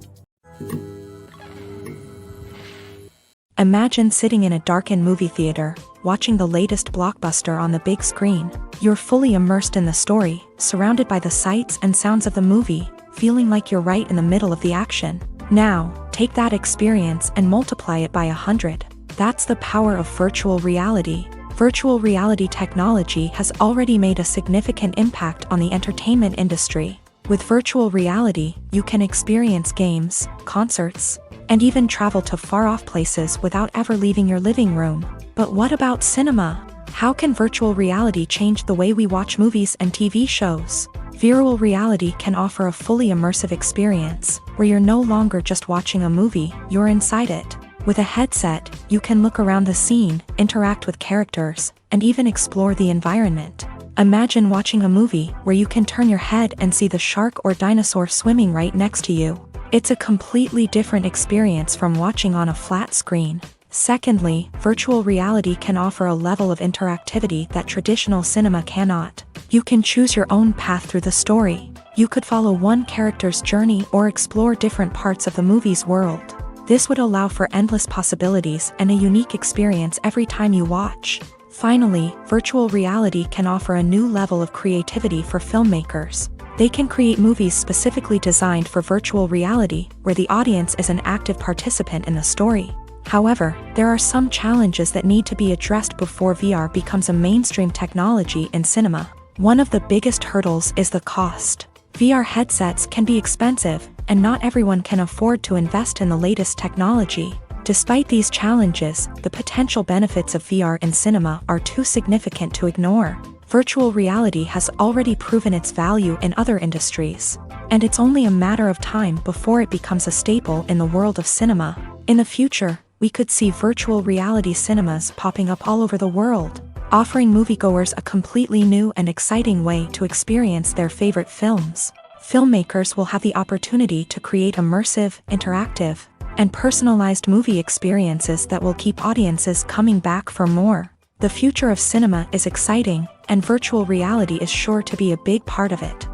Imagine sitting in a darkened movie theater, watching the latest blockbuster on the big screen. You're fully immersed in the story, surrounded by the sights and sounds of the movie, feeling like you're right in the middle of the action. Now, take that experience and multiply it by 100. That's the power of virtual reality. Virtual reality technology has already made a significant impact on the entertainment industry. With virtual reality, you can experience games, concerts, and even travel to far-off places without ever leaving your living room. But what about cinema? How can virtual reality change the way we watch movies and TV shows? Virtual reality can offer a fully immersive experience, where you're no longer just watching a movie, you're inside it. With a headset, you can look around the scene, interact with characters, and even explore the environment. Imagine watching a movie where you can turn your head and see the shark or dinosaur swimming right next to you. It's a completely different experience from watching on a flat screen. Secondly, virtual reality can offer a level of interactivity that traditional cinema cannot. You can choose your own path through the story. You could follow one character's journey or explore different parts of the movie's world. This would allow for endless possibilities and a unique experience every time you watch. Finally, virtual reality can offer a new level of creativity for filmmakers. They can create movies specifically designed for virtual reality, where the audience is an active participant in the story. However, there are some challenges that need to be addressed before VR becomes a mainstream technology in cinema. One of the biggest hurdles is the cost. VR headsets can be expensive, and not everyone can afford to invest in the latest technology. Despite these challenges, the potential benefits of VR in cinema are too significant to ignore. Virtual reality has already proven its value in other industries, and it's only a matter of time before it becomes a staple in the world of cinema. In the future, we could see virtual reality cinemas popping up all over the world, offering moviegoers a completely new and exciting way to experience their favorite films. Filmmakers will have the opportunity to create immersive, interactive, and personalized movie experiences that will keep audiences coming back for more. The future of cinema is exciting, and virtual reality is sure to be a big part of it.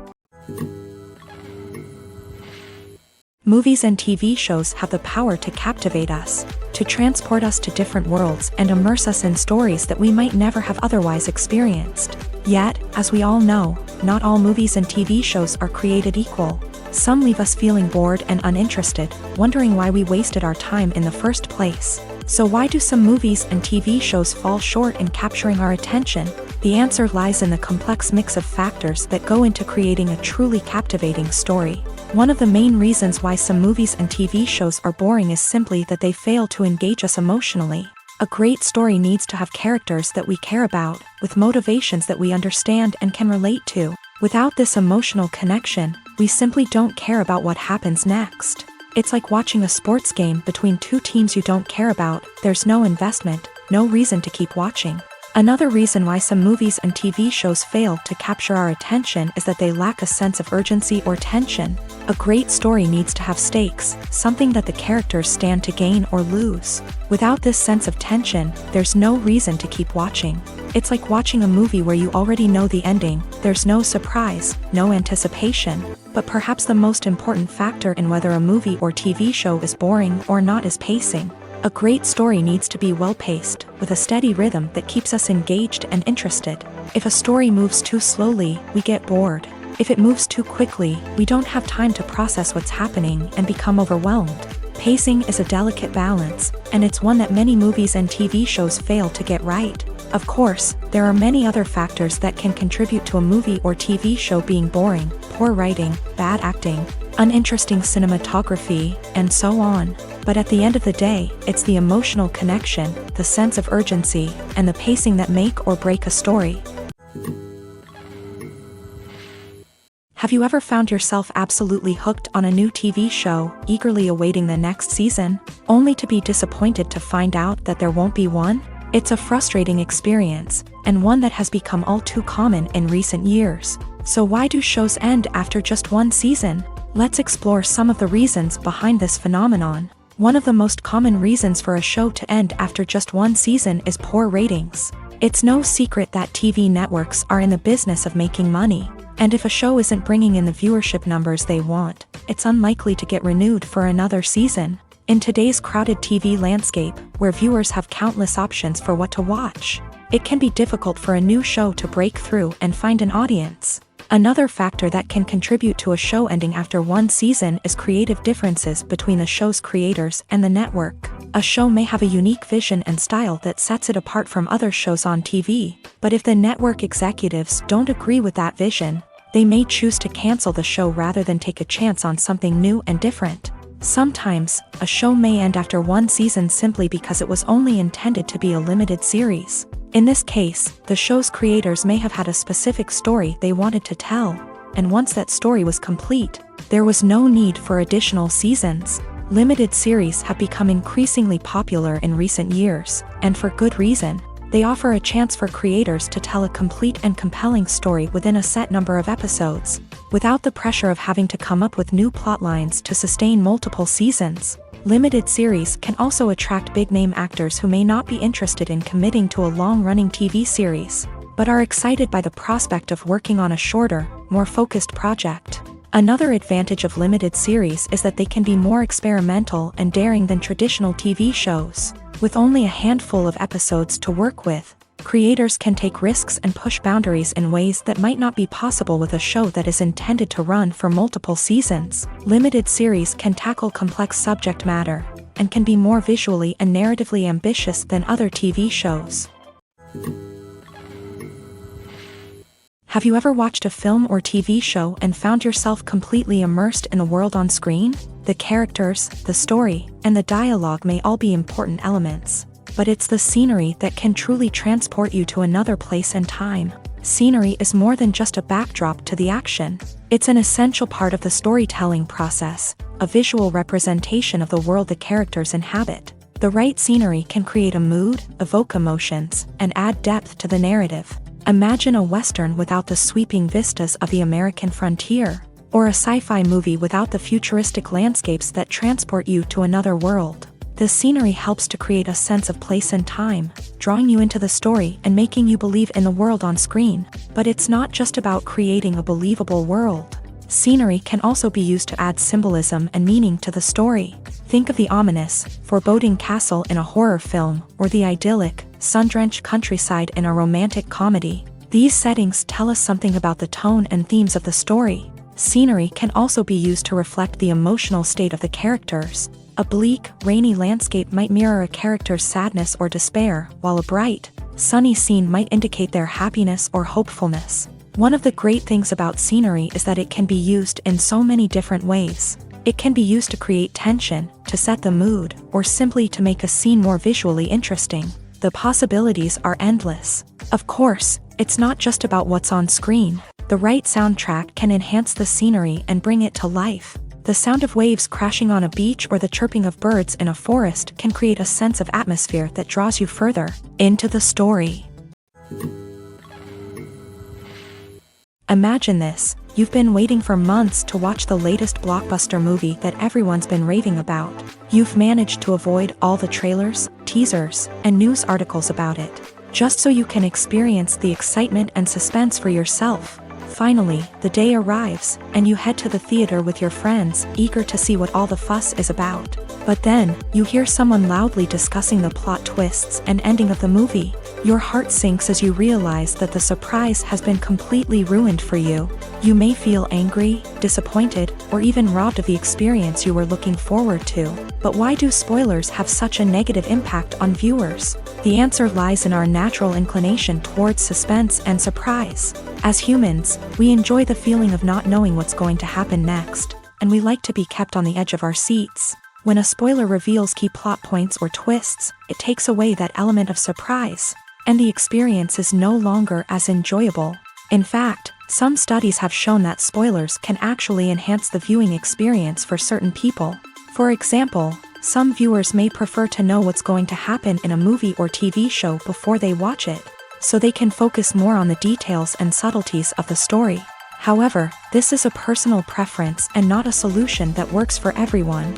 Movies and TV shows have the power to captivate us, to transport us to different worlds and immerse us in stories that we might never have otherwise experienced. Yet, as we all know, not all movies and TV shows are created equal. Some leave us feeling bored and uninterested, wondering why we wasted our time in the first place. So why do some movies and TV shows fall short in capturing our attention? The answer lies in the complex mix of factors that go into creating a truly captivating story. One of the main reasons why some movies and TV shows are boring is simply that they fail to engage us emotionally. A great story needs to have characters that we care about, with motivations that we understand and can relate to. Without this emotional connection, we simply don't care about what happens next. It's like watching a sports game between two teams you don't care about. There's no investment, no reason to keep watching. Another reason why some movies and TV shows fail to capture our attention is that they lack a sense of urgency or tension. A great story needs to have stakes, something that the characters stand to gain or lose. Without this sense of tension, there's no reason to keep watching. It's like watching a movie where you already know the ending. There's no surprise, no anticipation. But perhaps the most important factor in whether a movie or TV show is boring or not is pacing. A great story needs to be well-paced, with a steady rhythm that keeps us engaged and interested. If a story moves too slowly, we get bored. If it moves too quickly, we don't have time to process what's happening and become overwhelmed. Pacing is a delicate balance, and it's one that many movies and TV shows fail to get right. Of course, there are many other factors that can contribute to a movie or TV show being boring: poor writing, bad acting, uninteresting cinematography, and so on. But at the end of the day, it's the emotional connection, the sense of urgency, and the pacing that make or break a story. Have you ever found yourself absolutely hooked on a new TV show, eagerly awaiting the next season, only to be disappointed to find out that there won't be one? It's a frustrating experience, and one that has become all too common in recent years. So why do shows end after just one season? Let's explore some of the reasons behind this phenomenon. One of the most common reasons for a show to end after just one season is poor ratings. It's no secret that TV networks are in the business of making money, and if a show isn't bringing in the viewership numbers they want, it's unlikely to get renewed for another season. In today's crowded TV landscape, where viewers have countless options for what to watch, it can be difficult for a new show to break through and find an audience. Another factor that can contribute to a show ending after one season is creative differences between the show's creators and the network. A show may have a unique vision and style that sets it apart from other shows on TV, but if the network executives don't agree with that vision, they may choose to cancel the show rather than take a chance on something new and different. Sometimes, a show may end after one season simply because it was only intended to be a limited series. In this case, the show's creators may have had a specific story they wanted to tell, and once that story was complete, there was no need for additional seasons. Limited series have become increasingly popular in recent years, and for good reason. They offer a chance for creators to tell a complete and compelling story within a set number of episodes, without the pressure of having to come up with new plotlines to sustain multiple seasons. Limited series can also attract big-name actors who may not be interested in committing to a long-running TV series, but are excited by the prospect of working on a shorter, more focused project. Another advantage of limited series is that they can be more experimental and daring than traditional TV shows. With only a handful of episodes to work with, creators can take risks and push boundaries in ways that might not be possible with a show that is intended to run for multiple seasons. Limited series can tackle complex subject matter, and can be more visually and narratively ambitious than other TV shows. Have you ever watched a film or TV show and found yourself completely immersed in the world on screen? The characters, the story, and the dialogue may all be important elements, but it's the scenery that can truly transport you to another place and time. Scenery is more than just a backdrop to the action. It's an essential part of the storytelling process, a visual representation of the world the characters inhabit. The right scenery can create a mood, evoke emotions, and add depth to the narrative. Imagine a Western without the sweeping vistas of the American frontier, or a sci-fi movie without the futuristic landscapes that transport you to another world. The scenery helps to create a sense of place and time, drawing you into the story and making you believe in the world on screen. But it's not just about creating a believable world. Scenery can also be used to add symbolism and meaning to the story. Think of the ominous, foreboding castle in a horror film, or the idyllic, sun-drenched countryside in a romantic comedy. These settings tell us something about the tone and themes of the story. Scenery can also be used to reflect the emotional state of the characters. A bleak, rainy landscape might mirror a character's sadness or despair, while a bright, sunny scene might indicate their happiness or hopefulness. One of the great things about scenery is that it can be used in so many different ways. It can be used to create tension, to set the mood, or simply to make a scene more visually interesting. The possibilities are endless. Of course, it's not just about what's on screen. The right soundtrack can enhance the scenery and bring it to life. The sound of waves crashing on a beach or the chirping of birds in a forest can create a sense of atmosphere that draws you further into the story. Imagine this: you've been waiting for months to watch the latest blockbuster movie that everyone's been raving about. You've managed to avoid all the trailers, teasers, and news articles about it, just so you can experience the excitement and suspense for yourself. Finally, the day arrives, and you head to the theater with your friends, eager to see what all the fuss is about. But then, you hear someone loudly discussing the plot twists and ending of the movie. Your heart sinks as you realize that the surprise has been completely ruined for you. You may feel angry, disappointed, or even robbed of the experience you were looking forward to. But why do spoilers have such a negative impact on viewers? The answer lies in our natural inclination towards suspense and surprise. As humans, we enjoy the feeling of not knowing what's going to happen next, and we like to be kept on the edge of our seats. When a spoiler reveals key plot points or twists, it takes away that element of surprise, and the experience is no longer as enjoyable. In fact, some studies have shown that spoilers can actually enhance the viewing experience for certain people. For example, some viewers may prefer to know what's going to happen in a movie or TV show before they watch it, so they can focus more on the details and subtleties of the story. However, this is a personal preference and not a solution that works for everyone.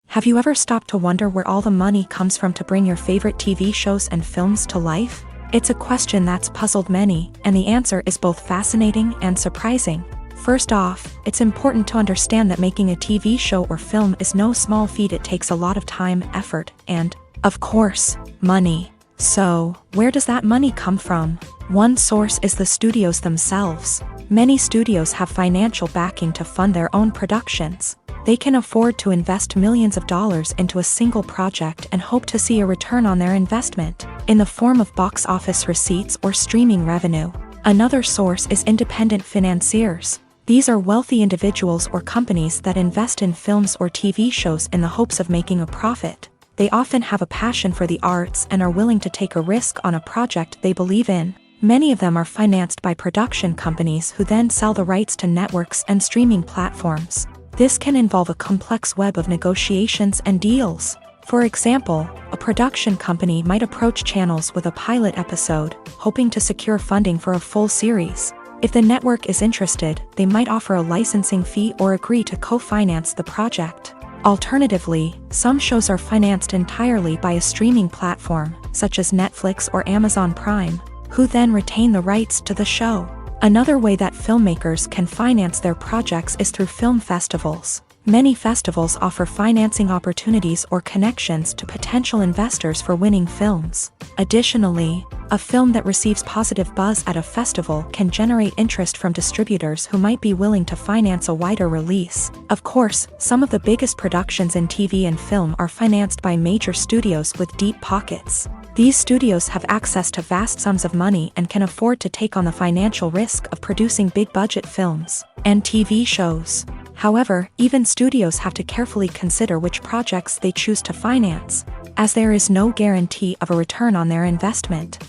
Have you ever stopped to wonder where all the money comes from to bring your favorite TV shows and films to life? It's a question that's puzzled many, and the answer is both fascinating and surprising. First off, it's important to understand that making a TV show or film is no small feat. It takes a lot of time, effort, and, of course, money. So, where does that money come from? One source is the studios themselves. Many studios have financial backing to fund their own productions. They can afford to invest millions of dollars into a single project and hope to see a return on their investment, in the form of box office receipts or streaming revenue. Another source is independent financiers. These are wealthy individuals or companies that invest in films or TV shows in the hopes of making a profit. They often have a passion for the arts and are willing to take a risk on a project they believe in. Many of them are financed by production companies who then sell the rights to networks and streaming platforms. This can involve a complex web of negotiations and deals. For example, a production company might approach channels with a pilot episode, hoping to secure funding for a full series. If the network is interested, they might offer a licensing fee or agree to co-finance the project. Alternatively, some shows are financed entirely by a streaming platform, such as Netflix or Amazon Prime, who then retain the rights to the show. Another way that filmmakers can finance their projects is through film festivals. Many festivals offer financing opportunities or connections to potential investors for winning films. Additionally, a film that receives positive buzz at a festival can generate interest from distributors who might be willing to finance a wider release. Of course, some of the biggest productions in TV and film are financed by major studios with deep pockets. These studios have access to vast sums of money and can afford to take on the financial risk of producing big-budget films and TV shows. However, even studios have to carefully consider which projects they choose to finance, as there is no guarantee of a return on their investment.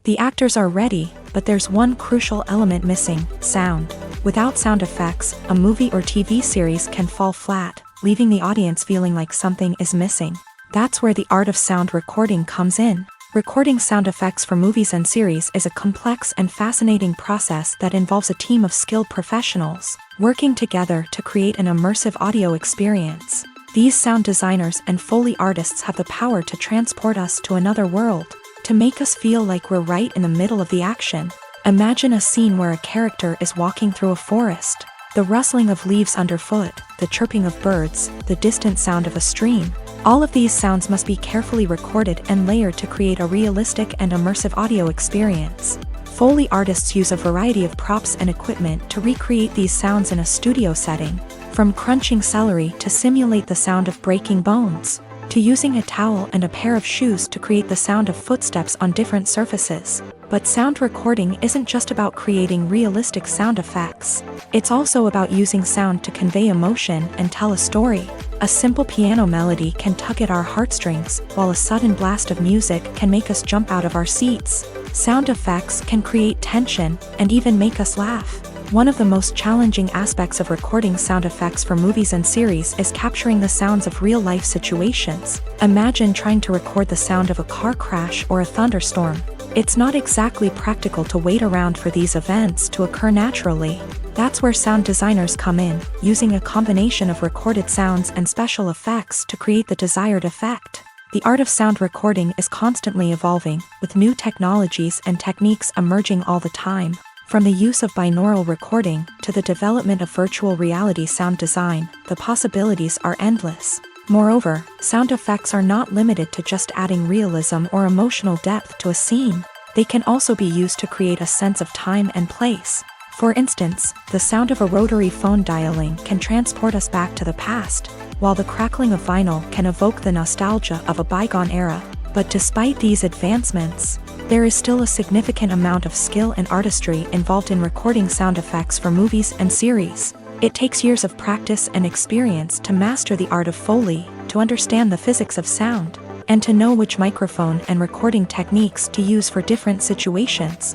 The actors are ready, but there's one crucial element missing: sound. Without sound effects, a movie or TV series can fall flat, leaving the audience feeling like something is missing. That's where the art of sound recording comes in. Recording sound effects for movies and series is a complex and fascinating process that involves a team of skilled professionals working together to create an immersive audio experience. These sound designers and Foley artists have the power to transport us to another world, to make us feel like we're right in the middle of the action. Imagine a scene where a character is walking through a forest. The rustling of leaves underfoot, the chirping of birds, the distant sound of a stream. All of these sounds must be carefully recorded and layered to create a realistic and immersive audio experience. Foley artists use a variety of props and equipment to recreate these sounds in a studio setting, from crunching celery to simulate the sound of breaking bones, to using a towel and a pair of shoes to create the sound of footsteps on different surfaces. But sound recording isn't just about creating realistic sound effects. It's also about using sound to convey emotion and tell a story. A simple piano melody can tug at our heartstrings, while a sudden blast of music can make us jump out of our seats. Sound effects can create tension and even make us laugh. One of the most challenging aspects of recording sound effects for movies and series is capturing the sounds of real-life situations. Imagine trying to record the sound of a car crash or a thunderstorm. It's not exactly practical to wait around for these events to occur naturally. That's where sound designers come in, using a combination of recorded sounds and special effects to create the desired effect. The art of sound recording is constantly evolving, with new technologies and techniques emerging all the time. From the use of binaural recording to the development of virtual reality sound design, the possibilities are endless. Moreover, sound effects are not limited to just adding realism or emotional depth to a scene. They can also be used to create a sense of time and place. For instance, the sound of a rotary phone dialing can transport us back to the past, while the crackling of vinyl can evoke the nostalgia of a bygone era. But despite these advancements, there is still a significant amount of skill and artistry involved in recording sound effects for movies and series. It takes years of practice and experience to master the art of Foley, to understand the physics of sound, and to know which microphone and recording techniques to use for different situations.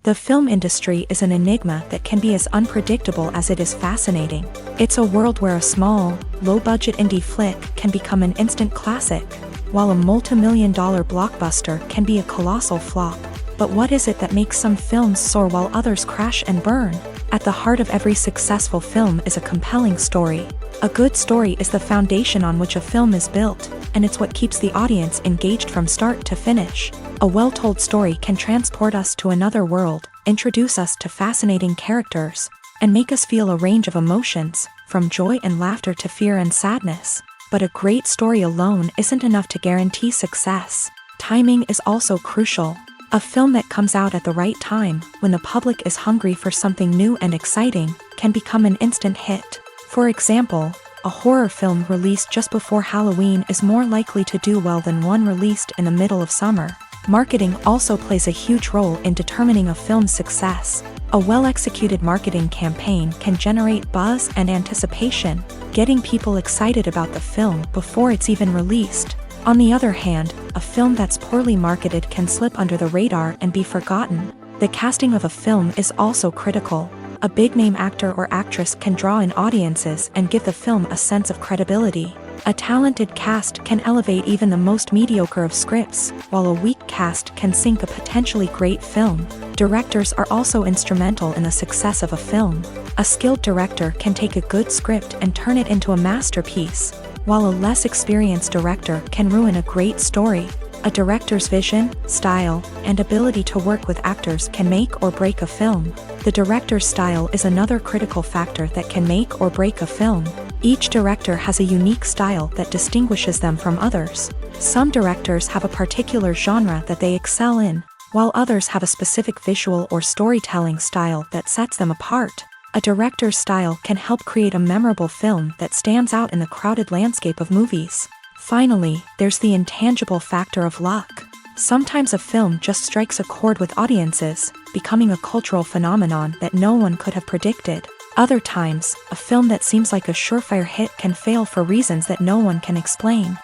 The film industry is an enigma that can be as unpredictable as it is fascinating. It's a world where a small, low-budget indie flick can become an instant classic, while a multi-million-dollar blockbuster can be a colossal flop. But what is it that makes some films soar while others crash and burn? At the heart of every successful film is a compelling story. A good story is the foundation on which a film is built, and it's what keeps the audience engaged from start to finish. A well-told story can transport us to another world, introduce us to fascinating characters, and make us feel a range of emotions, from joy and laughter to fear and sadness. But a great story alone isn't enough to guarantee success. Timing is also crucial. A film that comes out at the right time, when the public is hungry for something new and exciting, can become an instant hit. For example, a horror film released just before Halloween is more likely to do well than one released in the middle of summer. Marketing also plays a huge role in determining a film's success. A well-executed marketing campaign can generate buzz and anticipation, getting people excited about the film before it's even released. On the other hand, a film that's poorly marketed can slip under the radar and be forgotten. The casting of a film is also critical. A big-name actor or actress can draw in audiences and give the film a sense of credibility. A talented cast can elevate even the most mediocre of scripts, while a weak cast can sink a potentially great film. Directors are also instrumental in the success of a film. A skilled director can take a good script and turn it into a masterpiece, while a less experienced director can ruin a great story. A director's vision, style, and ability to work with actors can make or break a film. The director's style is another critical factor that can make or break a film. Each director has a unique style that distinguishes them from others. Some directors have a particular genre that they excel in, while others have a specific visual or storytelling style that sets them apart. A director's style can help create a memorable film that stands out in the crowded landscape of movies. Finally, there's the intangible factor of luck. Sometimes a film just strikes a chord with audiences, becoming a cultural phenomenon that no one could have predicted. Other times, a film that seems like a surefire hit can fail for reasons that no one can explain.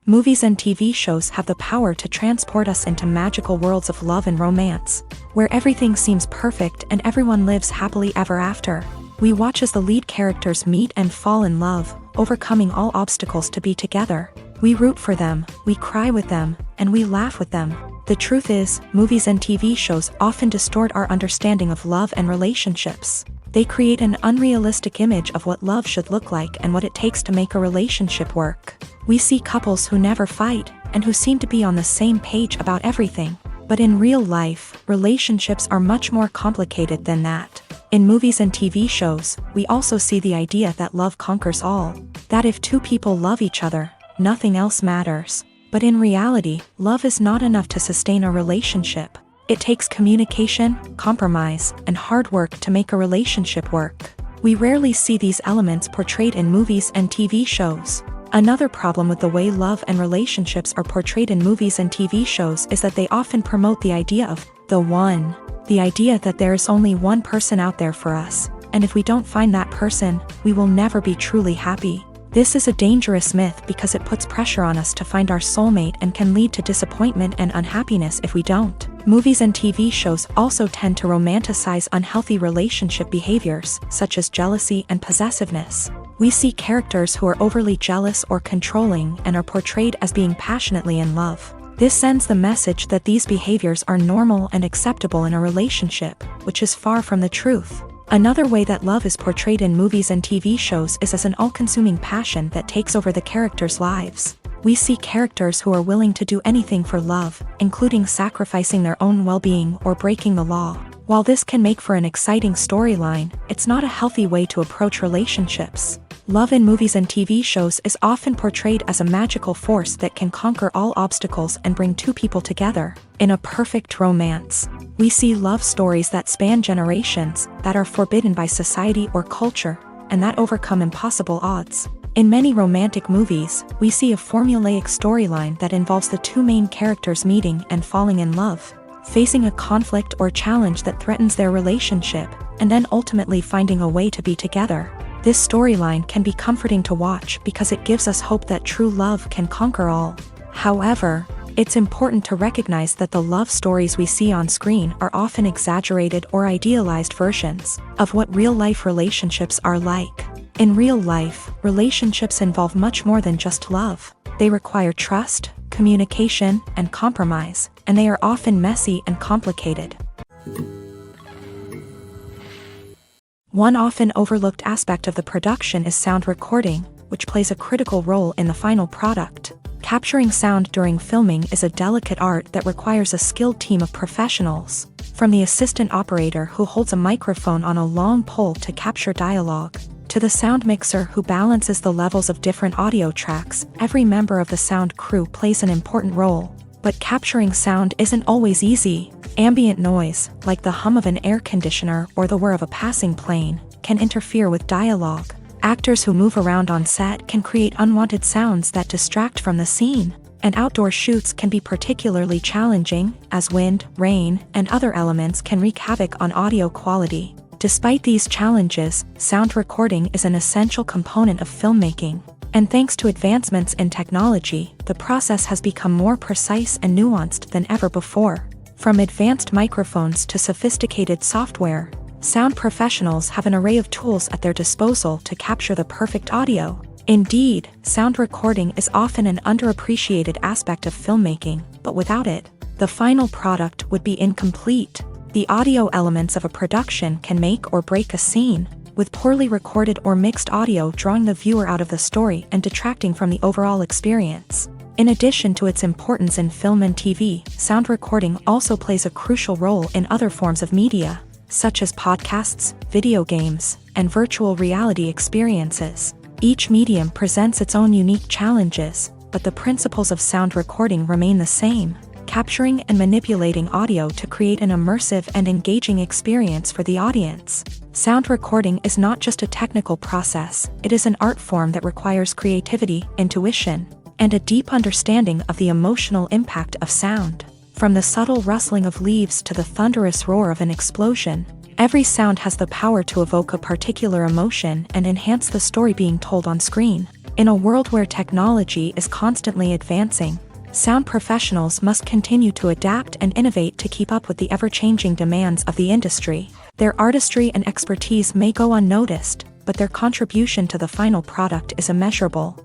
Movies and TV shows have the power to transport us into magical worlds of love and romance, where everything seems perfect and everyone lives happily ever after. We watch as the lead characters meet and fall in love, overcoming all obstacles to be together. We root for them, we cry with them, and we laugh with them. The truth is, movies and TV shows often distort our understanding of love and relationships. They create an unrealistic image of what love should look like and what it takes to make a relationship work. We see couples who never fight, and who seem to be on the same page about everything. But in real life, relationships are much more complicated than that. In movies and TV shows, we also see the idea that love conquers all. That if two people love each other, nothing else matters. But in reality, love is not enough to sustain a relationship. It takes communication, compromise, and hard work to make a relationship work. We rarely see these elements portrayed in movies and TV shows. Another problem with the way love and relationships are portrayed in movies and TV shows is that they often promote the idea of the one. The idea that there is only one person out there for us, and if we don't find that person, we will never be truly happy. This is a dangerous myth because it puts pressure on us to find our soulmate and can lead to disappointment and unhappiness if we don't. Movies and TV shows also tend to romanticize unhealthy relationship behaviors, such as jealousy and possessiveness. We see characters who are overly jealous or controlling and are portrayed as being passionately in love. This sends the message that these behaviors are normal and acceptable in a relationship, which is far from the truth. Another way that love is portrayed in movies and TV shows is as an all-consuming passion that takes over the characters' lives. We see characters who are willing to do anything for love, including sacrificing their own well-being or breaking the law. While this can make for an exciting storyline, it's not a healthy way to approach relationships. Love in movies and TV shows is often portrayed as a magical force that can conquer all obstacles and bring two people together. In a perfect romance, we see love stories that span generations, that are forbidden by society or culture, and that overcome impossible odds. In many romantic movies, we see a formulaic storyline that involves the two main characters meeting and falling in love, facing a conflict or challenge that threatens their relationship, and then ultimately finding a way to be together. This storyline can be comforting to watch because it gives us hope that true love can conquer all. However, it's important to recognize that the love stories we see on screen are often exaggerated or idealized versions of what real-life relationships are like. In real life, relationships involve much more than just love. They require trust, communication, and compromise, and they are often messy and complicated. One often overlooked aspect of the production is sound recording, which plays a critical role in the final product. Capturing sound during filming is a delicate art that requires a skilled team of professionals. From the assistant operator who holds a microphone on a long pole to capture dialogue, to the sound mixer who balances the levels of different audio tracks, every member of the sound crew plays an important role. But capturing sound isn't always easy. Ambient noise, like the hum of an air conditioner or the whir of a passing plane, can interfere with dialogue. Actors who move around on set can create unwanted sounds that distract from the scene. And outdoor shoots can be particularly challenging, as wind, rain, and other elements can wreak havoc on audio quality. Despite these challenges, sound recording is an essential component of filmmaking. And thanks to advancements in technology, the process has become more precise and nuanced than ever before. From advanced microphones to sophisticated software, sound professionals have an array of tools at their disposal to capture the perfect audio. Indeed, sound recording is often an underappreciated aspect of filmmaking, but without it, the final product would be incomplete. The audio elements of a production can make or break a scene, with poorly recorded or mixed audio drawing the viewer out of the story and detracting from the overall experience. In addition to its importance in film and TV, sound recording also plays a crucial role in other forms of media, such as podcasts, video games, and virtual reality experiences. Each medium presents its own unique challenges, but the principles of sound recording remain the same: capturing and manipulating audio to create an immersive and engaging experience for the audience. Sound recording is not just a technical process, it is an art form that requires creativity, intuition, and a deep understanding of the emotional impact of sound. From the subtle rustling of leaves to the thunderous roar of an explosion, every sound has the power to evoke a particular emotion and enhance the story being told on screen. In a world where technology is constantly advancing, sound professionals must continue to adapt and innovate to keep up with the ever-changing demands of the industry. Their artistry and expertise may go unnoticed, but their contribution to the final product is immeasurable.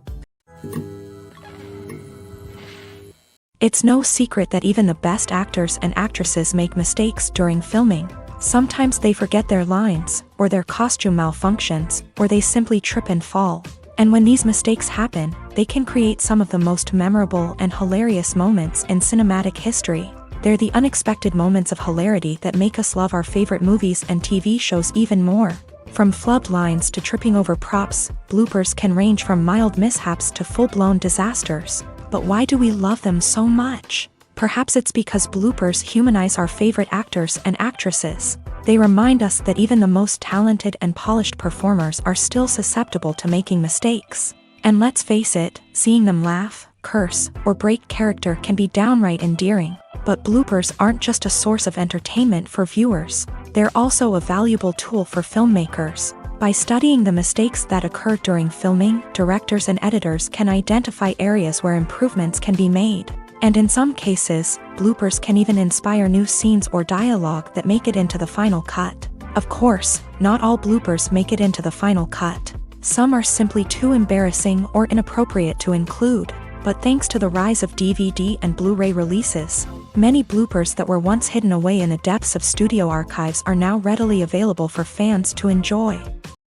It's no secret that even the best actors and actresses make mistakes during filming. Sometimes they forget their lines, or their costume malfunctions, or they simply trip and fall. And when these mistakes happen, they can create some of the most memorable and hilarious moments in cinematic history. They're the unexpected moments of hilarity that make us love our favorite movies and TV shows even more. From flubbed lines to tripping over props, bloopers can range from mild mishaps to full-blown disasters. But why do we love them so much? Perhaps it's because bloopers humanize our favorite actors and actresses. They remind us that even the most talented and polished performers are still susceptible to making mistakes. And let's face it, seeing them laugh, curse, or break character can be downright endearing. But bloopers aren't just a source of entertainment for viewers. They're also a valuable tool for filmmakers. By studying the mistakes that occur during filming, directors and editors can identify areas where improvements can be made. And in some cases, bloopers can even inspire new scenes or dialogue that make it into the final cut. Of course, not all bloopers make it into the final cut. Some are simply too embarrassing or inappropriate to include. But thanks to the rise of DVD and Blu-ray releases, many bloopers that were once hidden away in the depths of studio archives are now readily available for fans to enjoy.